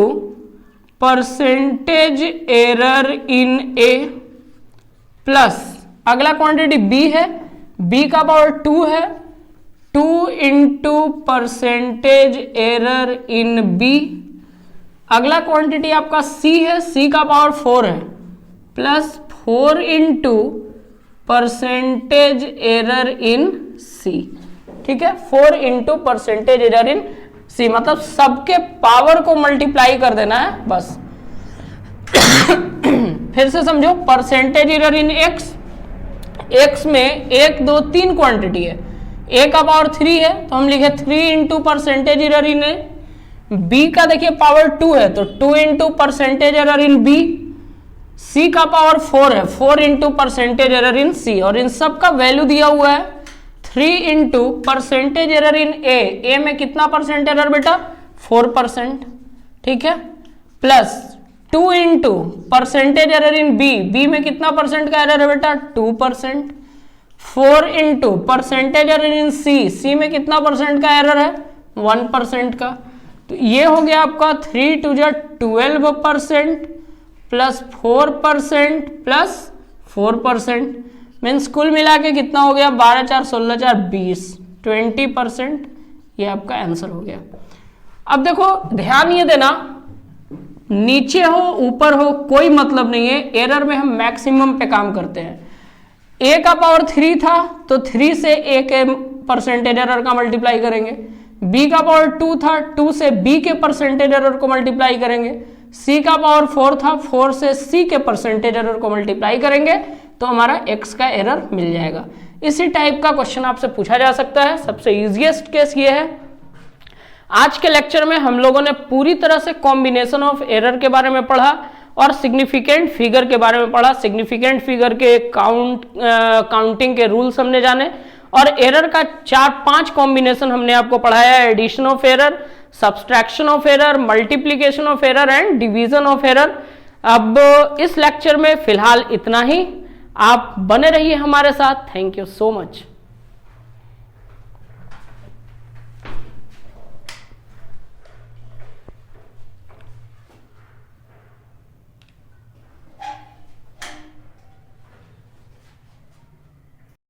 percentage error in a plus अगला क्वांटिटी b है, b का पावर 2 है, 2 into percentage error in b। अगला क्वांटिटी आपका c है, c का पावर 4 है, plus 4 into percentage error in c। ठीक है, 4 into percentage error in c, मतलब सबके पावर को मल्टीप्लाई कर देना है बस। फिर से समझो, परसेंटेज एरर इन x में 1 2 3 क्वांटिटी है, a का पावर 3 है तो हम लिखे 3 into percentage error in a। b का देखिए पावर 2 है तो 2 into percentage error in b। c का पावर 4 है, 4 into percentage error in c, और इन सब का वैल्यू दिया हुआ है 3 into percentage error in a में कितना परसेंट एरर बेटा, 4%। ठीक है, plus 2 into percentage error in b में कितना परसेंट का एरर है बेटा, 2%। 4 into percentage error in c में कितना परसेंट का एरर है, 1% का। तो ये हो गया आपका 3 टू 12% प्लस 4% प्लस 4%, मीन्स कुल मिला के कितना हो गया, 12 4 16 4 20, 20%। ये आपका आंसर हो गया। अब देखो ध्यान ये देना, नीचे हो ऊपर हो कोई मतलब नहीं है, एरर में हम मैक्सिमम पे काम करते हैं। a का पावर 3 था तो 3 से a के परसेंटेज एरर का मल्टीप्लाई करेंगे, b का पावर 2 था, 2 से b के परसेंटेज एरर को मल्टीप्लाई करेंगे, c का पावर 4 था, 4 से c के परसेंटेज एरर को मल्टीप्लाई करेंगे तो हमारा x का एरर मिल जाएगा। इसी टाइप का क्वेश्चन आपसे पूछा जा सकता है। सबसे इजीएस्ट केस ये है। आज के लेक्चर में हम लोगों ने पूरी तरह से कॉम्बिनेशन ऑफ एरर के बारे में पढ़ा और सिग्निफिकेंट फिगर के बारे में पढ़ा। सिग्निफिकेंट फिगर के काउंटिंग के रूल्स हमने जाने, और एरर का 4-5 कॉम्बिनेशन हमने आपको पढ़ाया है, addition of error, subtraction of error, multiplication of error and division of error. अब इस लेक्चर में फिलहाल इतना ही। आप बने रहिए हमारे साथ। Thank you so much.